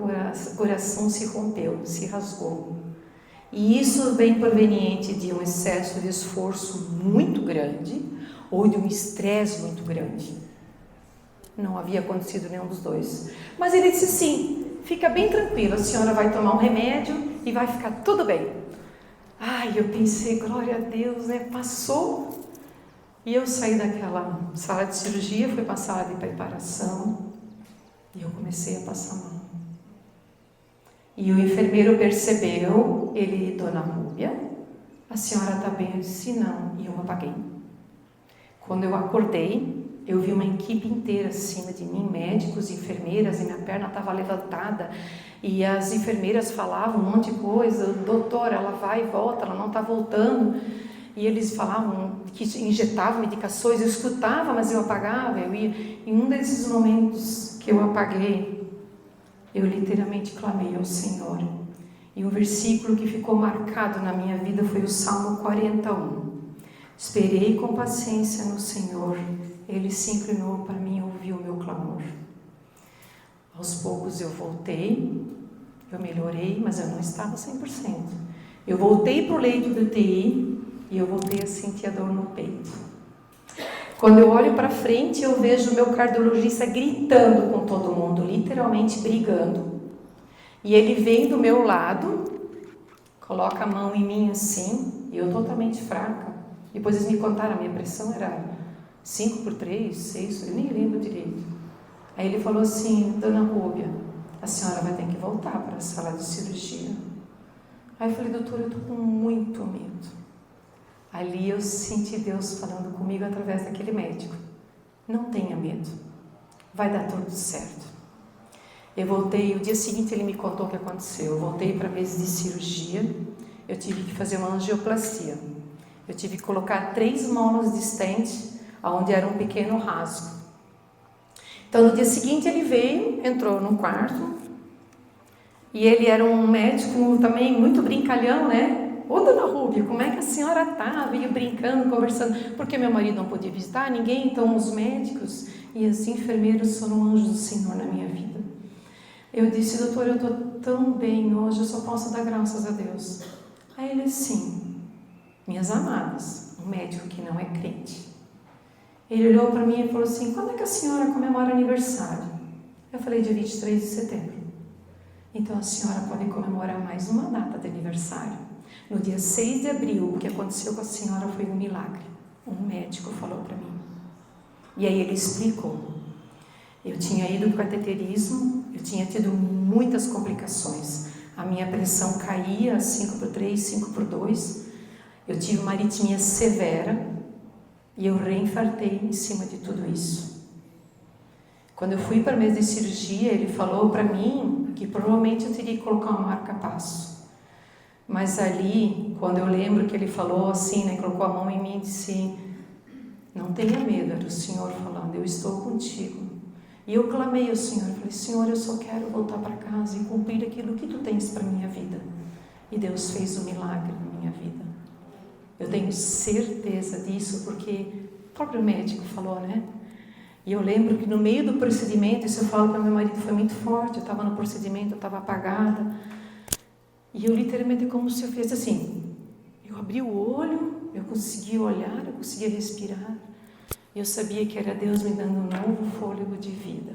coração se rompeu, se rasgou. E isso vem proveniente de um excesso de esforço muito grande ou de um estresse muito grande. Não havia acontecido nenhum dos dois. Mas ele disse assim: fica bem tranquila, a senhora vai tomar um remédio e vai ficar tudo bem. Ai, eu pensei, glória a Deus, né? Passou. E eu saí daquela sala de cirurgia, fui para a sala de preparação e eu comecei a passar a mão. E o enfermeiro percebeu, ele: dona Rúbia, a senhora está bem? Eu disse: não, e eu apaguei. Quando eu acordei, eu vi uma equipe inteira acima de mim, médicos, enfermeiras, e minha perna estava levantada, e as enfermeiras falavam um monte de coisa: doutora, ela vai e volta, ela não está voltando. E eles falavam que injetavam medicações, eu escutava, mas eu apagava. Eu ia. Em um desses momentos que eu apaguei, eu literalmente clamei ao Senhor. E um versículo que ficou marcado na minha vida foi o Salmo 41. Esperei com paciência no Senhor, Ele se inclinou para mim e ouviu o meu clamor. Aos poucos eu voltei, eu melhorei, mas eu não estava 100%. Eu voltei para o leito do UTI e eu voltei a sentir a dor no peito. Quando eu olho para frente, eu vejo o meu cardiologista gritando com todo mundo, literalmente brigando. E ele vem do meu lado, coloca a mão em mim assim, e eu totalmente fraca. Depois eles me contaram, a minha pressão era 5/3, 6, eu nem lembro direito. Aí ele falou assim: dona Rúbia, a senhora vai ter que voltar para a sala de cirurgia. Aí eu falei: doutor, eu estou com muito medo. Ali eu senti Deus falando comigo através daquele médico: não tenha medo, vai dar tudo certo. Eu voltei, o dia seguinte ele me contou o que aconteceu. Eu voltei para a mesa de cirurgia, eu tive que fazer uma angioplastia. Eu tive que colocar 3 molas de stent, onde era um pequeno rasgo. Então no dia seguinte ele veio, entrou no quarto, e ele era um médico também muito brincalhão, né? Ô dona Rúbia, como é que a senhora tá? Veio brincando, conversando, porque meu marido não podia visitar ninguém, então os médicos e as enfermeiras foram anjos do Senhor na minha vida. Eu disse: doutor, eu estou tão bem hoje, eu só posso dar graças a Deus. Aí ele assim: minhas amadas, um médico que não é crente. Ele olhou para mim e falou assim: quando é que a senhora comemora aniversário? Eu falei: dia 23 de setembro. Então a senhora pode comemorar mais uma data de aniversário. No dia 6 de abril, o que aconteceu com a senhora foi um milagre. Um médico falou para mim. E aí ele explicou. Eu tinha ido para o cateterismo, eu tinha tido muitas complicações. A minha pressão caía 5/3, 5/2. Eu tive uma aritmia severa e eu reinfartei em cima de tudo isso. Quando eu fui para a mesa de cirurgia, ele falou para mim que provavelmente eu teria que colocar uma marca-passo. Mas ali, quando eu lembro que ele falou assim, né, colocou a mão em mim e disse: não tenha medo, era o Senhor falando, eu estou contigo. E eu clamei ao Senhor, falei: Senhor, eu só quero voltar para casa e cumprir aquilo que Tu tens para a minha vida. E Deus fez um milagre na minha vida. Eu tenho certeza disso, porque o próprio médico falou, né? E eu lembro que no meio do procedimento, isso eu falo para meu marido, foi muito forte, eu estava no procedimento, eu estava apagada. E eu literalmente, como se eu fizesse assim, eu abri o olho, eu conseguia olhar, eu conseguia respirar. Eu sabia que era Deus me dando um novo fôlego de vida.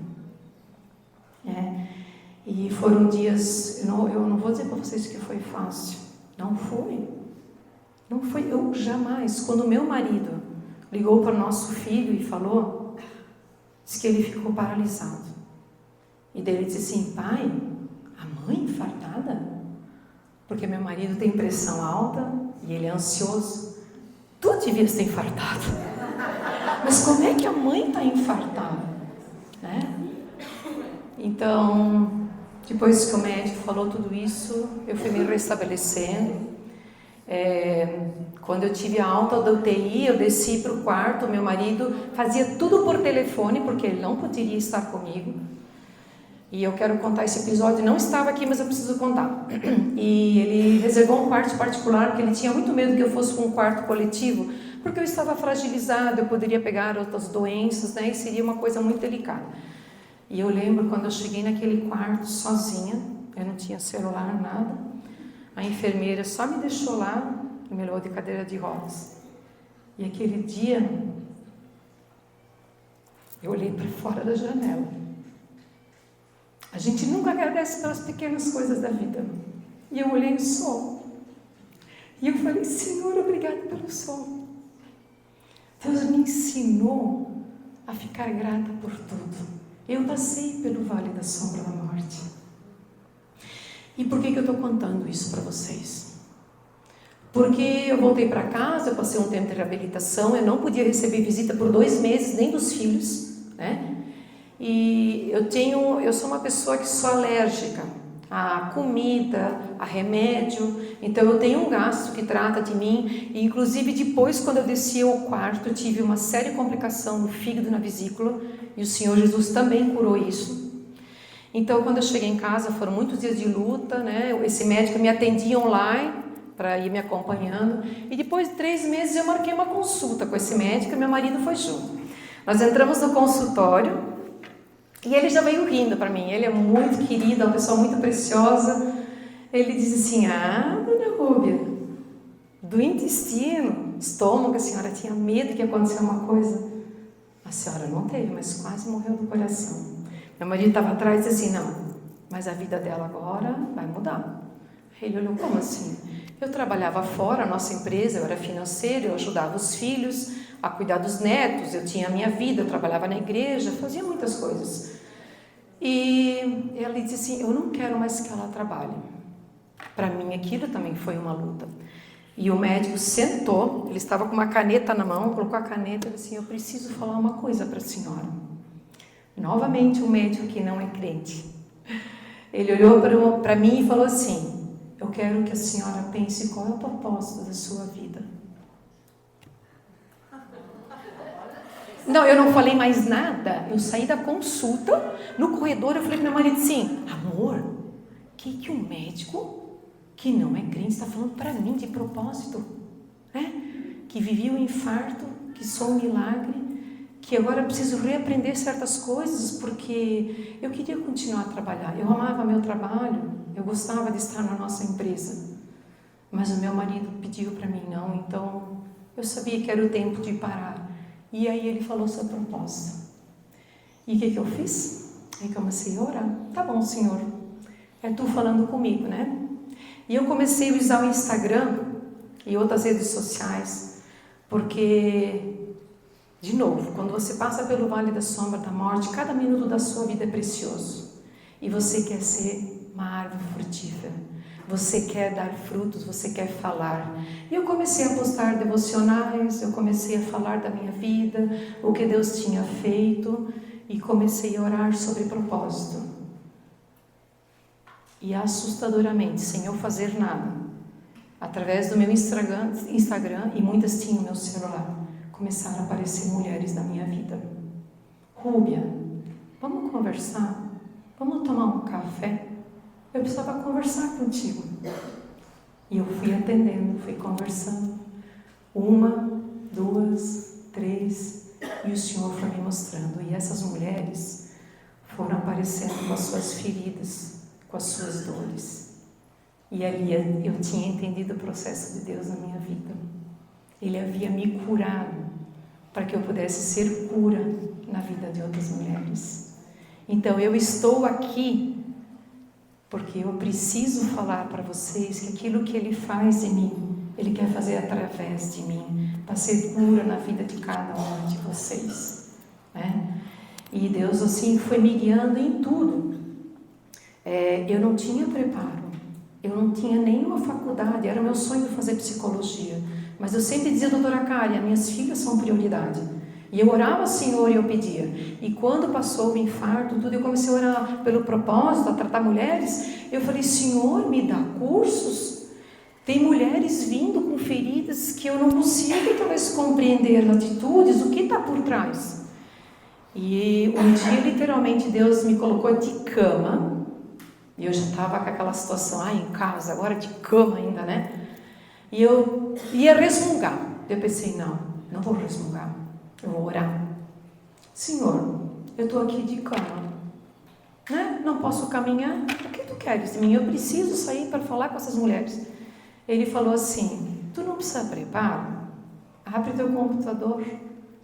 E foram dias, eu não vou dizer para vocês que foi fácil. Não foi. Não foi, eu jamais. Quando meu marido ligou para o nosso filho e falou, disse que ele ficou paralisado. E daí ele disse assim: pai, a mãe infartada? Porque meu marido tem pressão alta e ele é ansioso. Tu devias ter infartado. Mas como é que a mãe está infartada? Né? Então, depois que o médico falou tudo isso, eu fui me restabelecendo. Quando eu tive a alta da UTI, eu desci para o quarto. Meu marido fazia tudo por telefone, porque ele não poderia estar comigo. E eu quero contar esse episódio, não estava aqui, mas eu preciso contar. E ele reservou um quarto particular, porque ele tinha muito medo que eu fosse para um quarto coletivo, porque eu estava fragilizada, eu poderia pegar outras doenças, né? E seria uma coisa muito delicada. E eu lembro quando eu cheguei naquele quarto sozinha, eu não tinha celular, nada. A enfermeira só me deixou lá e me levou de cadeira de rodas. E aquele dia, eu olhei para fora da janela. A gente nunca agradece pelas pequenas coisas da vida. E eu olhei o sol. E eu falei: Senhor, obrigado pelo sol. Deus me ensinou a ficar grata por tudo. Eu passei pelo vale da sombra da morte. E por que eu estou contando isso para vocês? Porque eu voltei para casa, eu passei um tempo de reabilitação, eu não podia receber visita por 2 meses, nem dos filhos, né? E eu sou uma pessoa que sou alérgica a comida, a remédio, então eu tenho um gastro que trata de mim, e inclusive depois, quando eu desci ao quarto, eu tive uma séria complicação no fígado e na vesícula, e o Senhor Jesus também curou isso. Então, quando eu cheguei em casa, foram muitos dias de luta, né? Esse médico me atendia online, para ir me acompanhando, e depois de 3 meses eu marquei uma consulta com esse médico, e meu marido foi junto. Nós entramos no consultório, e ele já veio rindo para mim. Ele é muito querido, é uma pessoa muito preciosa. Ele disse assim: dona Rúbia, do intestino, estômago, a senhora tinha medo que acontecesse uma coisa? A senhora não teve, mas quase morreu do coração. Meu marido estava atrás e disse assim: não, mas a vida dela agora vai mudar. Ele olhou: como assim? Eu trabalhava fora, a nossa empresa, eu era financeiro, eu ajudava os filhos a cuidar dos netos, eu tinha a minha vida, eu trabalhava na igreja, fazia muitas coisas. E ela disse assim: eu não quero mais que ela trabalhe. Para mim aquilo também foi uma luta. E o médico sentou, ele estava com uma caneta na mão, colocou a caneta e disse assim: eu preciso falar uma coisa para a senhora. Novamente um médico que não é crente. Ele olhou para mim e falou assim: eu quero que a senhora pense qual é o propósito da sua vida. Não, eu não falei mais nada. Eu saí da consulta, no corredor eu falei para meu marido assim: amor, o que um médico que não é crente está falando para mim de propósito? Né? Que vivi um infarto, que sou um milagre, que agora preciso reaprender certas coisas, porque eu queria continuar a trabalhar. Eu amava meu trabalho, eu gostava de estar na nossa empresa. Mas o meu marido pediu para mim: não, então Eu sabia que era o tempo de parar. E aí ele falou sua proposta. E o que eu fiz? Aí comecei a orar. Tá bom, Senhor. É tu falando comigo, né? E eu comecei a usar o Instagram e outras redes sociais, porque, de novo, quando você passa pelo vale da sombra da morte, cada minuto da sua vida é precioso. E você quer ser uma árvore frutífera. Você quer dar frutos, você quer falar. E eu comecei a postar devocionais, eu comecei a falar da minha vida, o que Deus tinha feito, e comecei a orar sobre propósito. E assustadoramente, sem eu fazer nada, através do meu Instagram, e muitas tinham meu celular, começaram a aparecer mulheres na minha vida. Rúbia, vamos conversar? Vamos tomar um café? Eu precisava conversar contigo. E eu fui atendendo, fui conversando. 1, 2, 3, e o Senhor foi me mostrando. E essas mulheres foram aparecendo com as suas feridas, com as suas dores. E ali eu tinha entendido o processo de Deus na minha vida. Ele havia me curado para que eu pudesse ser cura na vida de outras mulheres. Então eu estou aqui porque eu preciso falar para vocês que aquilo que Ele faz em mim, Ele quer fazer através de mim, para ser cura na vida de cada um de vocês, né? E Deus assim foi me guiando em tudo. Eu não tinha preparo, eu não tinha nenhuma faculdade, era meu sonho fazer psicologia, mas eu sempre dizia, doutora Kari, minhas filhas são prioridade. E eu orava ao Senhor e eu pedia. E quando passou o infarto, tudo, eu comecei a orar pelo propósito, a tratar mulheres. Eu falei, Senhor, me dá cursos. Tem mulheres vindo com feridas que eu não consigo talvez compreender atitudes, o que está por trás. E um dia, literalmente, Deus me colocou de cama. E eu já estava com aquela situação, em casa, agora de cama ainda, né? E eu ia resmungar. Eu pensei, não vou resmungar. Eu vou orar. Senhor, eu estou aqui de cama, né? Não posso caminhar. O que tu queres de mim? Eu preciso sair para falar com essas mulheres. Ele falou assim, tu não precisa preparar? Abre teu computador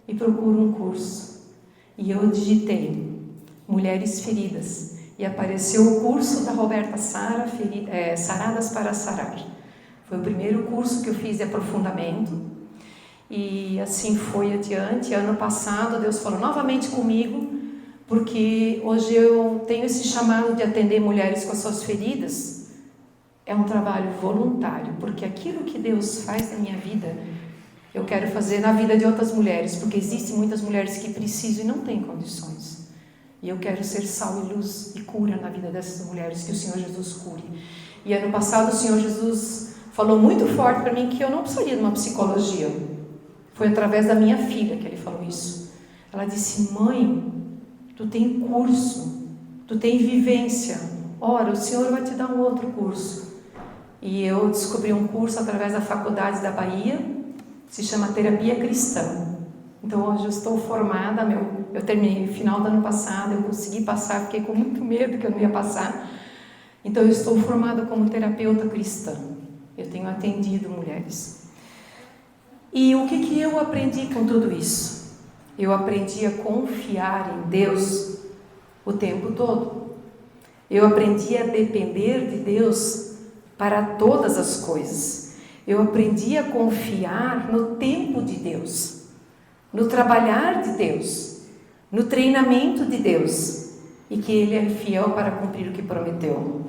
e procura um curso. E eu digitei Mulheres Feridas. E apareceu o curso da Roberta Sara, Saradas para Sarar. Foi o primeiro curso que eu fiz de aprofundamento. E assim foi adiante. Ano passado Deus falou novamente comigo, porque hoje eu tenho esse chamado de atender mulheres com as suas feridas. É um trabalho voluntário, porque aquilo que Deus faz na minha vida, eu quero fazer na vida de outras mulheres, porque existem muitas mulheres que precisam e não têm condições. E eu quero ser sal e luz e cura na vida dessas mulheres, que o Senhor Jesus cure. E ano passado o Senhor Jesus falou muito forte para mim que eu não precisaria de uma psicologia. Foi através da minha filha que Ele falou isso. Ela disse, mãe, tu tem curso, tu tem vivência. Ora, o Senhor vai te dar um outro curso. E eu descobri um curso através da Faculdade da Bahia, se chama Terapia Cristã. Então hoje eu estou formada, eu terminei no final do ano passado, eu consegui passar, fiquei com muito medo que eu não ia passar. Então eu estou formada como terapeuta cristã. Eu tenho atendido mulheres. E o que eu aprendi com tudo isso? Eu aprendi a confiar em Deus o tempo todo. Eu aprendi a depender de Deus para todas as coisas. Eu aprendi a confiar no tempo de Deus, no trabalhar de Deus, no treinamento de Deus, e que Ele é fiel para cumprir o que prometeu.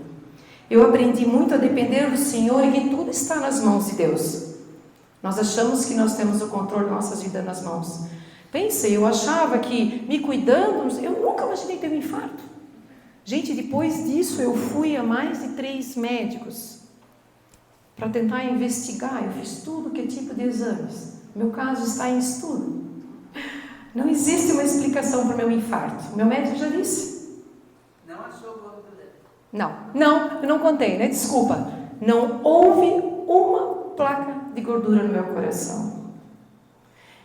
Eu aprendi muito a depender do Senhor e que tudo está nas mãos de Deus. Nós achamos que nós temos o controle de nossas vidas nas mãos. Pensei, eu achava que me cuidando, eu nunca imaginei ter um infarto. Gente, depois disso eu fui a mais de 3 médicos para tentar investigar. Eu fiz tudo que é tipo de exames. Meu caso está em estudo. Não existe uma explicação para o meu infarto. Meu médico já disse. Não achou gordura? Não, eu não contei, né? Desculpa. Não houve uma placa de gordura no meu coração.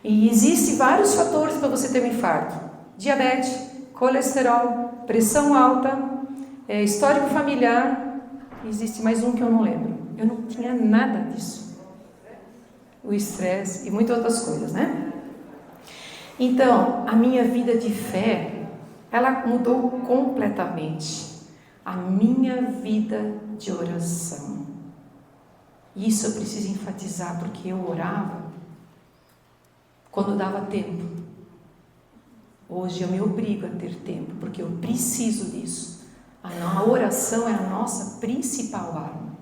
E existem vários fatores para você ter um infarto: diabetes, colesterol, pressão alta, histórico familiar. Existe mais um que eu não lembro. Eu não tinha nada disso. o estresse e muitas outras coisas, né? Então, a minha vida de fé, ela mudou completamente. A minha vida de oração. Isso eu preciso enfatizar, porque eu orava quando dava tempo. Hoje eu me obrigo a ter tempo, porque eu preciso disso. A oração é a nossa principal arma.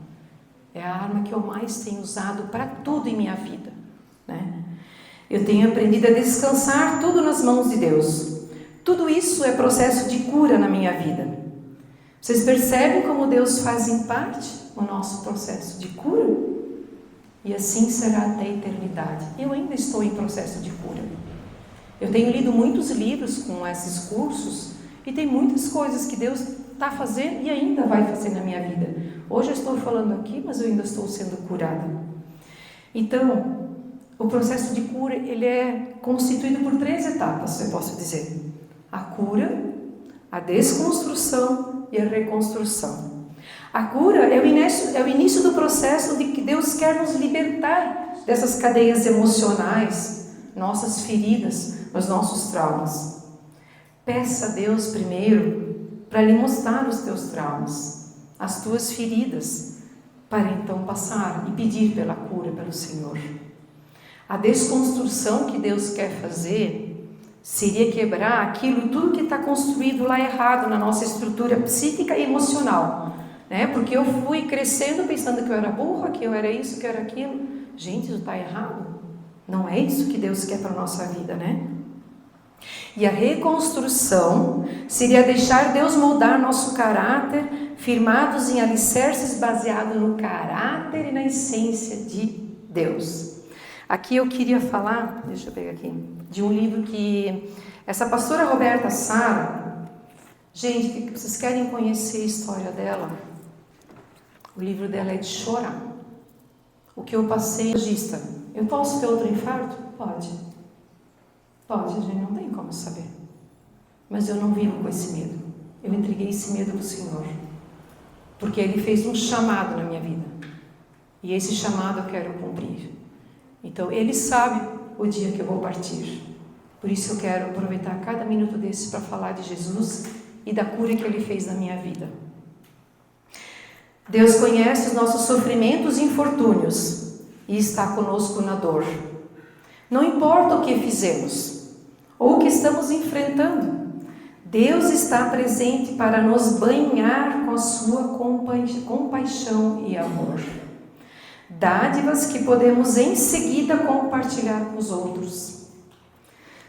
É a arma que eu mais tenho usado para tudo em minha vida, né? Eu tenho aprendido a descansar tudo nas mãos de Deus. Tudo isso é processo de cura na minha vida. Vocês percebem como Deus faz em parte o nosso processo de cura? E assim será até a eternidade. Eu ainda estou em processo de cura. Eu tenho lido muitos livros com esses cursos e tem muitas coisas que Deus está fazendo e ainda vai fazer na minha vida. Hoje eu estou falando aqui, mas eu ainda estou sendo curada. Então, o processo de cura, ele é constituído por 3 etapas, eu posso dizer. A cura, a desconstrução e a reconstrução. A cura é o início do processo de que Deus quer nos libertar dessas cadeias emocionais, nossas feridas, os nossos traumas. Peça a Deus primeiro para lhe mostrar os teus traumas, as tuas feridas, para então passar e pedir pela cura pelo Senhor. A desconstrução que Deus quer fazer seria quebrar aquilo, tudo que está construído lá errado na nossa estrutura psíquica e emocional, né? Porque eu fui crescendo pensando que eu era burra, que eu era isso, que eu era aquilo. Gente, isso está errado. Não é isso que Deus quer para a nossa vida, né? E a reconstrução seria deixar Deus moldar nosso caráter, firmados em alicerces baseados no caráter e na essência de Deus. Aqui eu queria falar, deixa eu pegar aqui, de um livro que essa pastora Roberta Sara, gente, que vocês querem conhecer a história dela? O livro dela é de chorar. O que eu passei, eu posso ter outro infarto? Pode, gente, não tem como saber. Mas eu não vivo com esse medo. Eu entreguei esse medo para o Senhor, porque Ele fez um chamado na minha vida, e esse chamado eu quero cumprir. Então, Ele sabe o dia que eu vou partir. Por isso eu quero aproveitar cada minuto desse para falar de Jesus e da cura que Ele fez na minha vida. Deus conhece os nossos sofrimentos e infortúnios e está conosco na dor. Não importa o que fizemos ou o que estamos enfrentando, Deus está presente para nos banhar com a sua compaixão e amor. Dádivas que podemos em seguida compartilhar com os outros.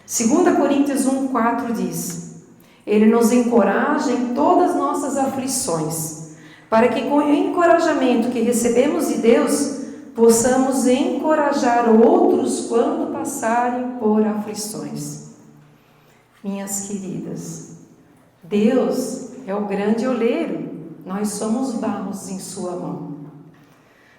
2 Coríntios 1:4 diz: Ele nos encoraja em todas as nossas aflições, para que com o encorajamento que recebemos de Deus, possamos encorajar outros quando passarem por aflições. Minhas queridas, Deus é o grande oleiro, nós somos barros em sua mão.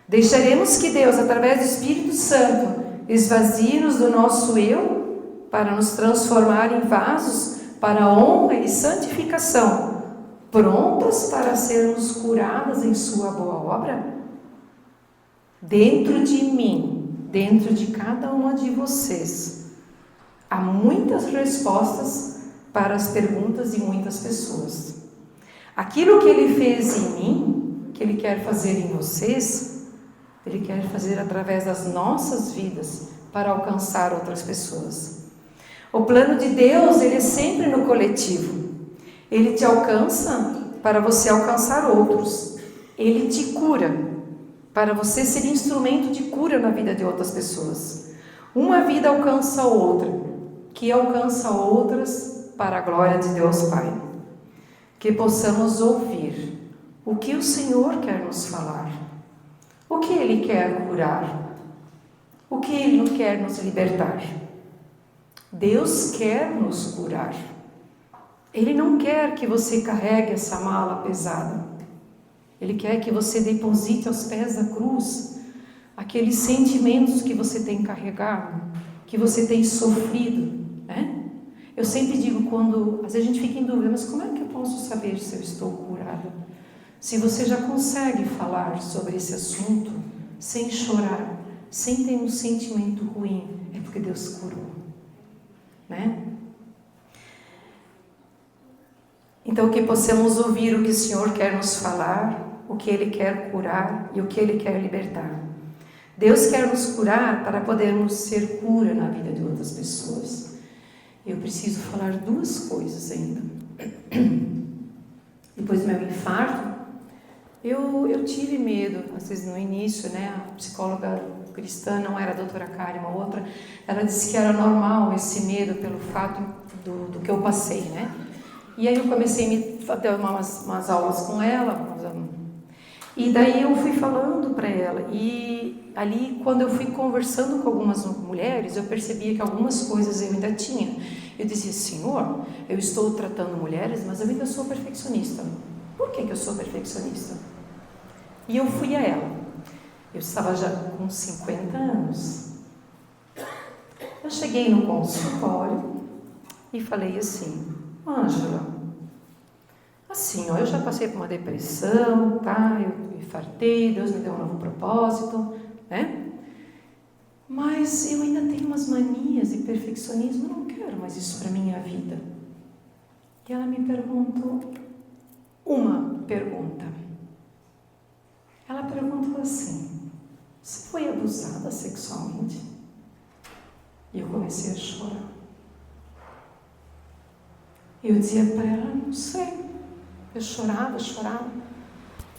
Deixaremos que Deus, através do Espírito Santo, esvazie-nos do nosso eu para nos transformar em vasos para a honra e santificação, prontas para sermos curadas em sua boa obra? Dentro de mim, dentro de cada uma de vocês, há muitas respostas para as perguntas de muitas pessoas. Aquilo que Ele fez em mim, que Ele quer fazer em vocês, Ele quer fazer através das nossas vidas para alcançar outras pessoas. O plano de Deus, ele é sempre no coletivo. Ele te alcança para você alcançar outros. Ele te cura para você ser instrumento de cura na vida de outras pessoas. Uma vida alcança a outra, que alcança outras para a glória de Deus Pai. Que possamos ouvir o que o Senhor quer nos falar. O que Ele quer curar? O que Ele quer nos libertar? Deus quer nos curar. Ele não quer que você carregue essa mala pesada. Ele quer que você deposite aos pés da cruz aqueles sentimentos que você tem carregado, que você tem sofrido, né? Eu sempre digo, quando às vezes a gente fica em dúvida, mas como é que eu posso saber se eu estou curada? Se você já consegue falar sobre esse assunto sem chorar, sentem um sentimento ruim, é porque Deus curou, né? Então, que possamos ouvir o que o Senhor quer nos falar, o que Ele quer curar e o que Ele quer libertar. Deus quer nos curar para podermos ser cura na vida de outras pessoas. Eu preciso falar duas coisas ainda. Depois do meu infarto, eu tive medo, às vezes no início, né? A psicóloga cristã, não era a doutora Karen, uma outra, ela disse que era normal esse medo pelo fato do que eu passei, né? E aí eu comecei a ter umas aulas com ela, e daí eu fui falando para ela, e ali quando eu fui conversando com algumas mulheres, eu percebia que algumas coisas eu ainda tinha. Eu dizia, Senhor, eu estou tratando mulheres, mas eu ainda sou perfeccionista. Por que eu sou perfeccionista? E eu fui a ela. Eu estava já com 50 anos. Eu cheguei no consultório e falei assim, Ângela, assim, ó, eu já passei por uma depressão, tá? Eu infartei, Deus me deu um novo propósito, né? Mas eu ainda tenho umas manias de perfeccionismo, eu não quero mais isso para minha vida. E ela me perguntou uma pergunta. Ela perguntou assim, você foi abusada sexualmente? E eu comecei a chorar. Eu dizia para ela, não sei. Eu chorava.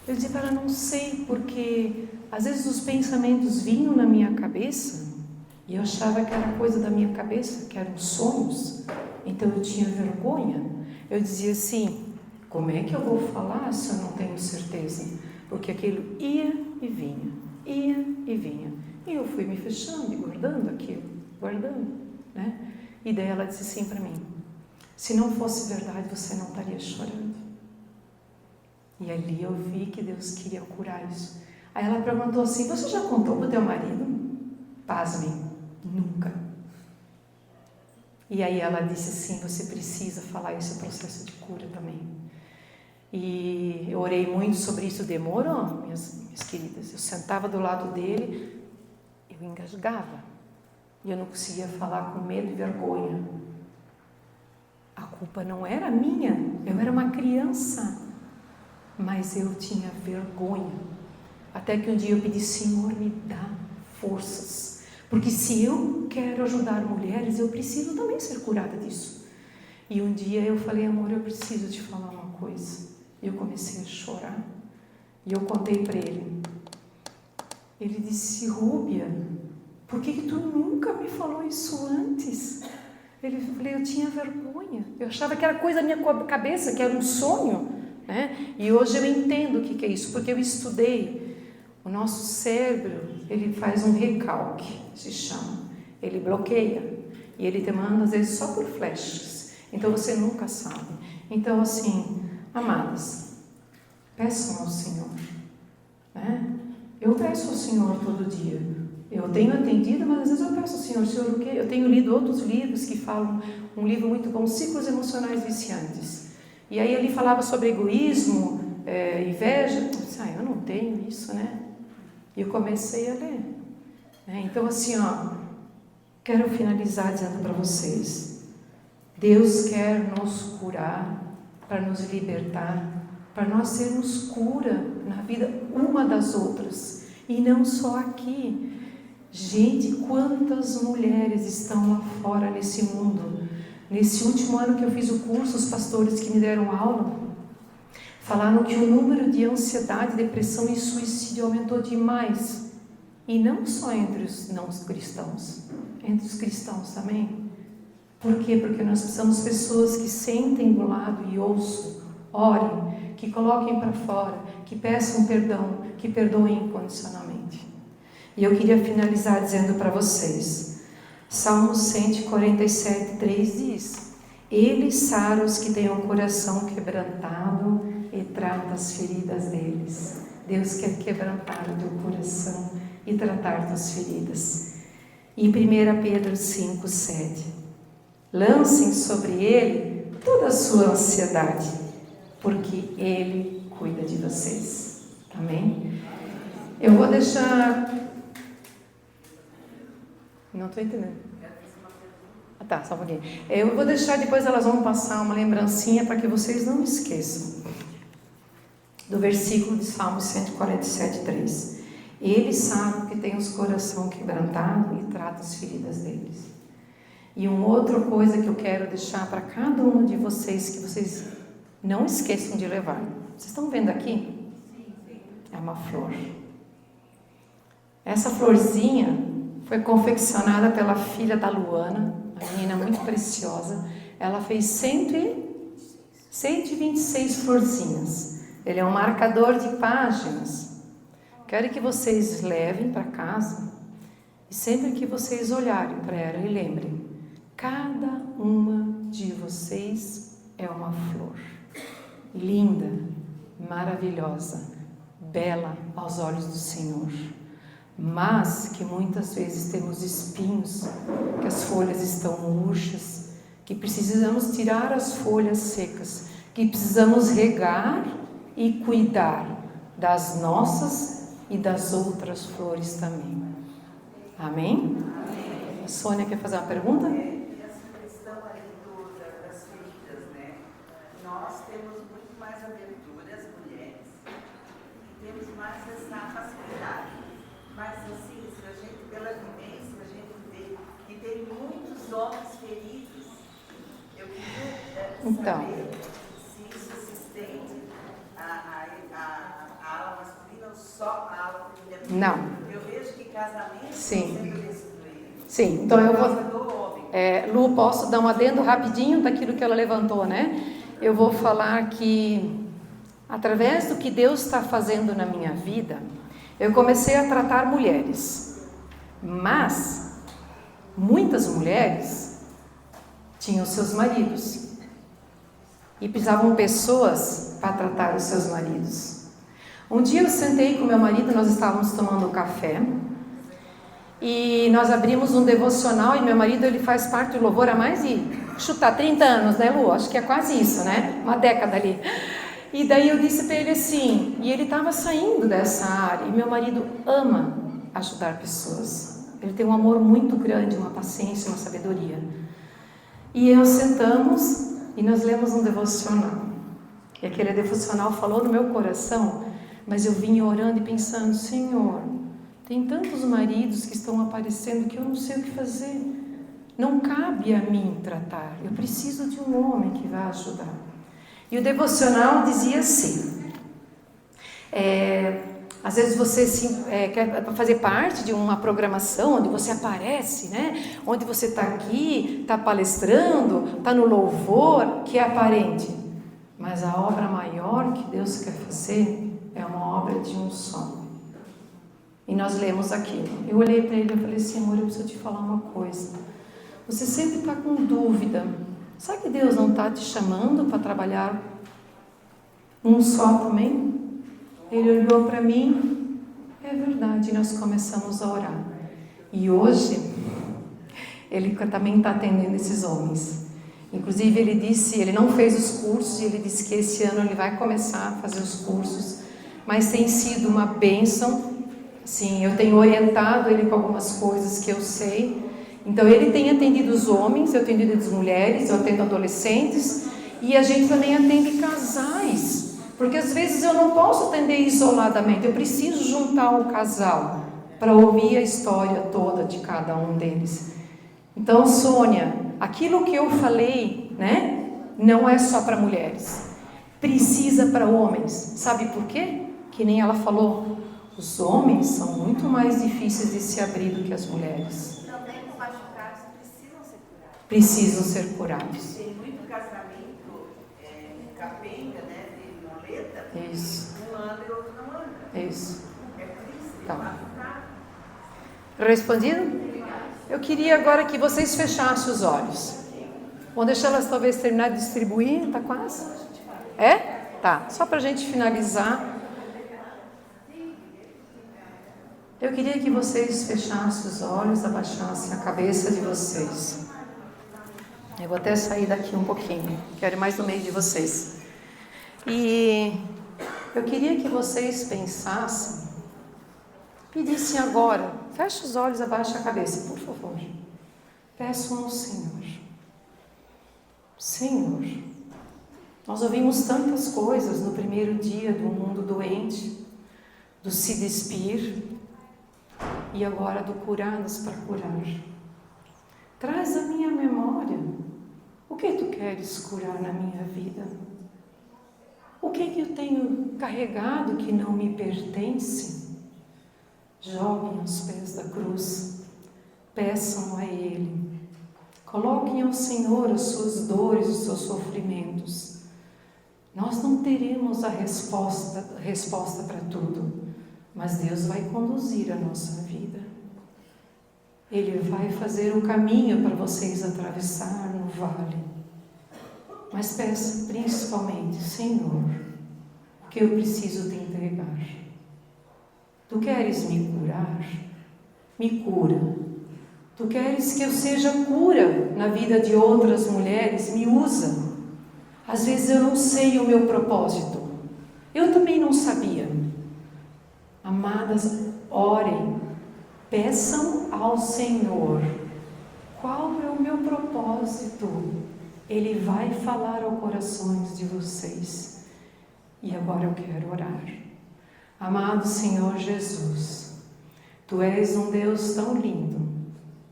Eu dizia para ela, não sei, porque às vezes os pensamentos vinham na minha cabeça e eu achava que era coisa da minha cabeça, que eram sonhos. Então eu tinha vergonha. Eu dizia assim, como é que eu vou falar se eu não tenho certeza? Porque aquilo ia e vinha. E eu fui me fechando e guardando aquilo, né? E daí ela disse assim para mim, se não fosse verdade, você não estaria chorando. E ali eu vi que Deus queria curar isso. Aí ela perguntou assim, você já contou para o teu marido? Pasmem, nunca. E aí ela disse assim, você precisa falar esse processo de cura também. E eu orei muito sobre isso, demorou, minhas queridas. Eu sentava do lado dele, eu engasgava. E eu não conseguia falar com medo e vergonha. A culpa não era minha, eu era uma criança. Mas eu tinha vergonha. Até que um dia eu pedi, Senhor, me dá forças. Porque se eu quero ajudar mulheres, eu preciso também ser curada disso. E um dia eu falei, amor, eu preciso te falar uma coisa. E eu comecei a chorar. E eu contei para ele. Ele disse, Rúbia, por que tu nunca me falou isso antes? Eu tinha vergonha. Eu achava que era coisa da minha cabeça, que era um sonho, né? E hoje eu entendo o que é isso, porque eu estudei. O nosso cérebro, ele faz um recalque, se chama. Ele bloqueia. E ele te manda, às vezes, só por flashes. Então, você nunca sabe. Então, assim, amadas, peçam ao Senhor, né? Eu peço ao Senhor todo dia. Eu tenho atendido, mas às vezes eu peço ao Senhor, Senhor, o quê? Eu tenho lido outros livros que falam, um livro muito bom, Ciclos Emocionais Viciantes. E aí ele falava sobre egoísmo, inveja. Eu disse, eu não tenho isso, né? E eu comecei a ler. Então, assim, quero finalizar dizendo para vocês, Deus quer nos curar, para nos libertar, para nós sermos cura na vida uma das outras, e não só aqui. Gente, quantas mulheres estão lá fora nesse mundo? Nesse último ano que eu fiz o curso, os pastores que me deram aula falaram que o número de ansiedade, depressão e suicídio aumentou demais. E não só entre os não cristãos, entre os cristãos também. Por quê? Porque nós precisamos de pessoas que sentem do lado e ouçam, orem, que coloquem para fora, que peçam perdão, que perdoem incondicionalmente. E eu queria finalizar dizendo para vocês, Salmo 147, 3 diz, Ele sara os que têm o coração quebrantado e trata as feridas deles. Deus quer quebrantar o teu coração e tratar tuas feridas. E 1 Pedro 5, 7, lancem sobre Ele toda a sua ansiedade, porque Ele cuida de vocês. Amém? Eu vou deixar Não estou entendendo. Ah, tá, só um pouquinho. Eu vou deixar, depois elas vão passar uma lembrancinha para que vocês não esqueçam. Do versículo de Salmo 147, 3. Ele sabe que tem os coração quebrantado e trata as feridas deles. E uma outra coisa que eu quero deixar para cada um de vocês, que vocês não esqueçam de levar. Vocês estão vendo aqui? É uma flor. Essa florzinha foi confeccionada pela filha da Luana, uma menina muito preciosa. Ela fez 126 florzinhas. Ele é um marcador de páginas. Quero que vocês levem para casa e sempre que vocês olharem para ela e lembrem, cada uma de vocês é uma flor. Linda, maravilhosa, bela aos olhos do Senhor. Mas que muitas vezes temos espinhos, que as folhas estão murchas, que precisamos tirar as folhas secas, que precisamos regar e cuidar das nossas e das outras flores também. Amém? Amém. A Sônia quer fazer uma pergunta? Essa questão aí das feridas, né? Nós temos muito mais abertura, as mulheres, e temos mais essa facilidade. Mas assim, se a gente, pela vivência, a gente vê que tem muitos homens feridos. Eu queria saber se isso se estende à ala masculina ou só à ala feminina. Não. Eu vejo que casamentos Sim. estão sendo destruídos. Sim, então eu vou... Lu, posso dar um adendo rapidinho daquilo que ela levantou, né? Eu vou falar que, através do que Deus está fazendo na minha vida, eu comecei a tratar mulheres, mas muitas mulheres tinham seus maridos e precisavam pessoas para tratar os seus maridos. Um dia eu sentei com meu marido, nós estávamos tomando café e nós abrimos um devocional e meu marido ele faz parte do louvor há mais de 30 anos, né, Lu? Acho que é quase isso, né? Uma década ali. E daí eu disse para ele assim, e ele estava saindo dessa área, e meu marido ama ajudar pessoas. Ele tem um amor muito grande, uma paciência, uma sabedoria. E nós sentamos e nós lemos um devocional. E aquele devocional falou no meu coração, mas eu vinha orando e pensando, Senhor, tem tantos maridos que estão aparecendo que eu não sei o que fazer. Não cabe a mim tratar, eu preciso de um homem que vai ajudar. E o devocional dizia assim, às vezes você quer fazer parte de uma programação onde você aparece, né? Onde você está aqui, está palestrando, está no louvor, que é aparente. Mas a obra maior que Deus quer fazer é uma obra de um só. E nós lemos aquilo. Eu olhei para ele e falei, Senhor, eu preciso te falar uma coisa. Você sempre está com dúvida. Sabe que Deus não está te chamando para trabalhar um só também? Ele olhou para mim, é verdade, nós começamos a orar. E hoje, ele também está atendendo esses homens. Inclusive, ele disse, ele não fez os cursos, e ele disse que esse ano ele vai começar a fazer os cursos. Mas tem sido uma bênção. Sim, eu tenho orientado ele com algumas coisas que eu sei. Então, ele tem atendido os homens, eu atendo as mulheres, eu atendo adolescentes, e a gente também atende casais, porque às vezes eu não posso atender isoladamente, eu preciso juntar o casal para ouvir a história toda de cada um deles. Então, Sônia, aquilo que eu falei, né, não é só para mulheres, precisa para homens. Sabe por quê? Que nem ela falou, os homens são muito mais difíceis de se abrir do que as mulheres. Precisam ser curados. Tem muito casamento capenga, né? De muleta. Isso. Um anda e o outro não anda. Isso. É triste. Tá. Respondido? Eu queria agora que vocês fechassem os olhos. Vamos deixar elas talvez terminar de distribuir. Tá quase? É? Tá. Só para a gente finalizar. Eu queria que vocês fechassem os olhos, abaixassem a cabeça de vocês. Eu vou até sair daqui um pouquinho, quero ir mais no meio de vocês. E eu queria que vocês pensassem e disse agora, feche os olhos, abaixa a cabeça, por favor. Peço ao Senhor. Senhor, nós ouvimos tantas coisas no primeiro dia do mundo doente, do se despir e agora do curadas para curar. Traz à minha memória o que tu queres curar na minha vida. O que eu tenho carregado que não me pertence? Joguem aos pés da cruz, peçam a Ele. Coloquem ao Senhor as suas dores, os seus sofrimentos. Nós não teremos a resposta para tudo, mas Deus vai conduzir a nossa vida. Ele vai fazer um caminho para vocês atravessar no vale. Mas peça principalmente, Senhor, o que eu preciso te entregar. Tu queres me curar? Me cura. Tu queres que eu seja cura na vida de outras mulheres? Me usa. Às vezes eu não sei o meu propósito. Eu também não sabia. Amadas, orem. Peçam ao Senhor. Qual é o meu propósito? Ele vai falar aos corações de vocês. E agora eu quero orar. Amado Senhor Jesus, Tu és um Deus tão lindo,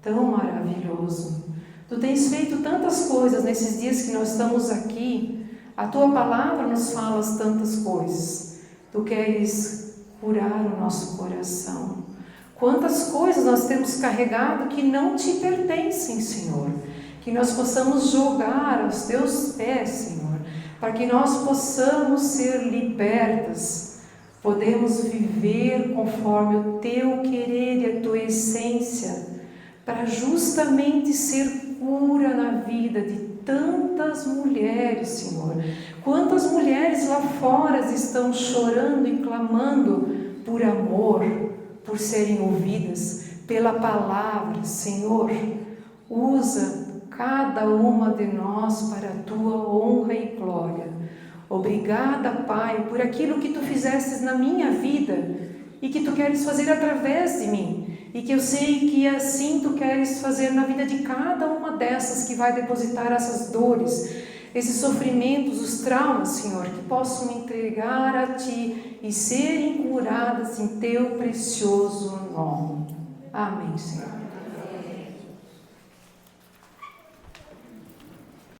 tão maravilhoso. Tu tens feito tantas coisas nesses dias que nós estamos aqui. A Tua palavra nos fala tantas coisas. Tu queres curar o nosso coração. Quantas coisas nós temos carregado que não Te pertencem, Senhor. Que nós possamos jogar aos Teus pés, Senhor, para que nós possamos ser libertas, podemos viver conforme o Teu querer e a Tua essência, para justamente ser cura na vida de tantas mulheres, Senhor. Quantas mulheres lá fora estão chorando e clamando por amor, por serem ouvidas pela palavra, Senhor. Usa cada uma de nós para a Tua honra e glória. Obrigada, Pai, por aquilo que Tu fizestes na minha vida e que Tu queres fazer através de mim. E que eu sei que assim Tu queres fazer na vida de cada uma dessas que vai depositar essas dores, esses sofrimentos, os traumas, Senhor, que possam entregar a Ti e serem curadas em Teu precioso nome. Amém, Senhor.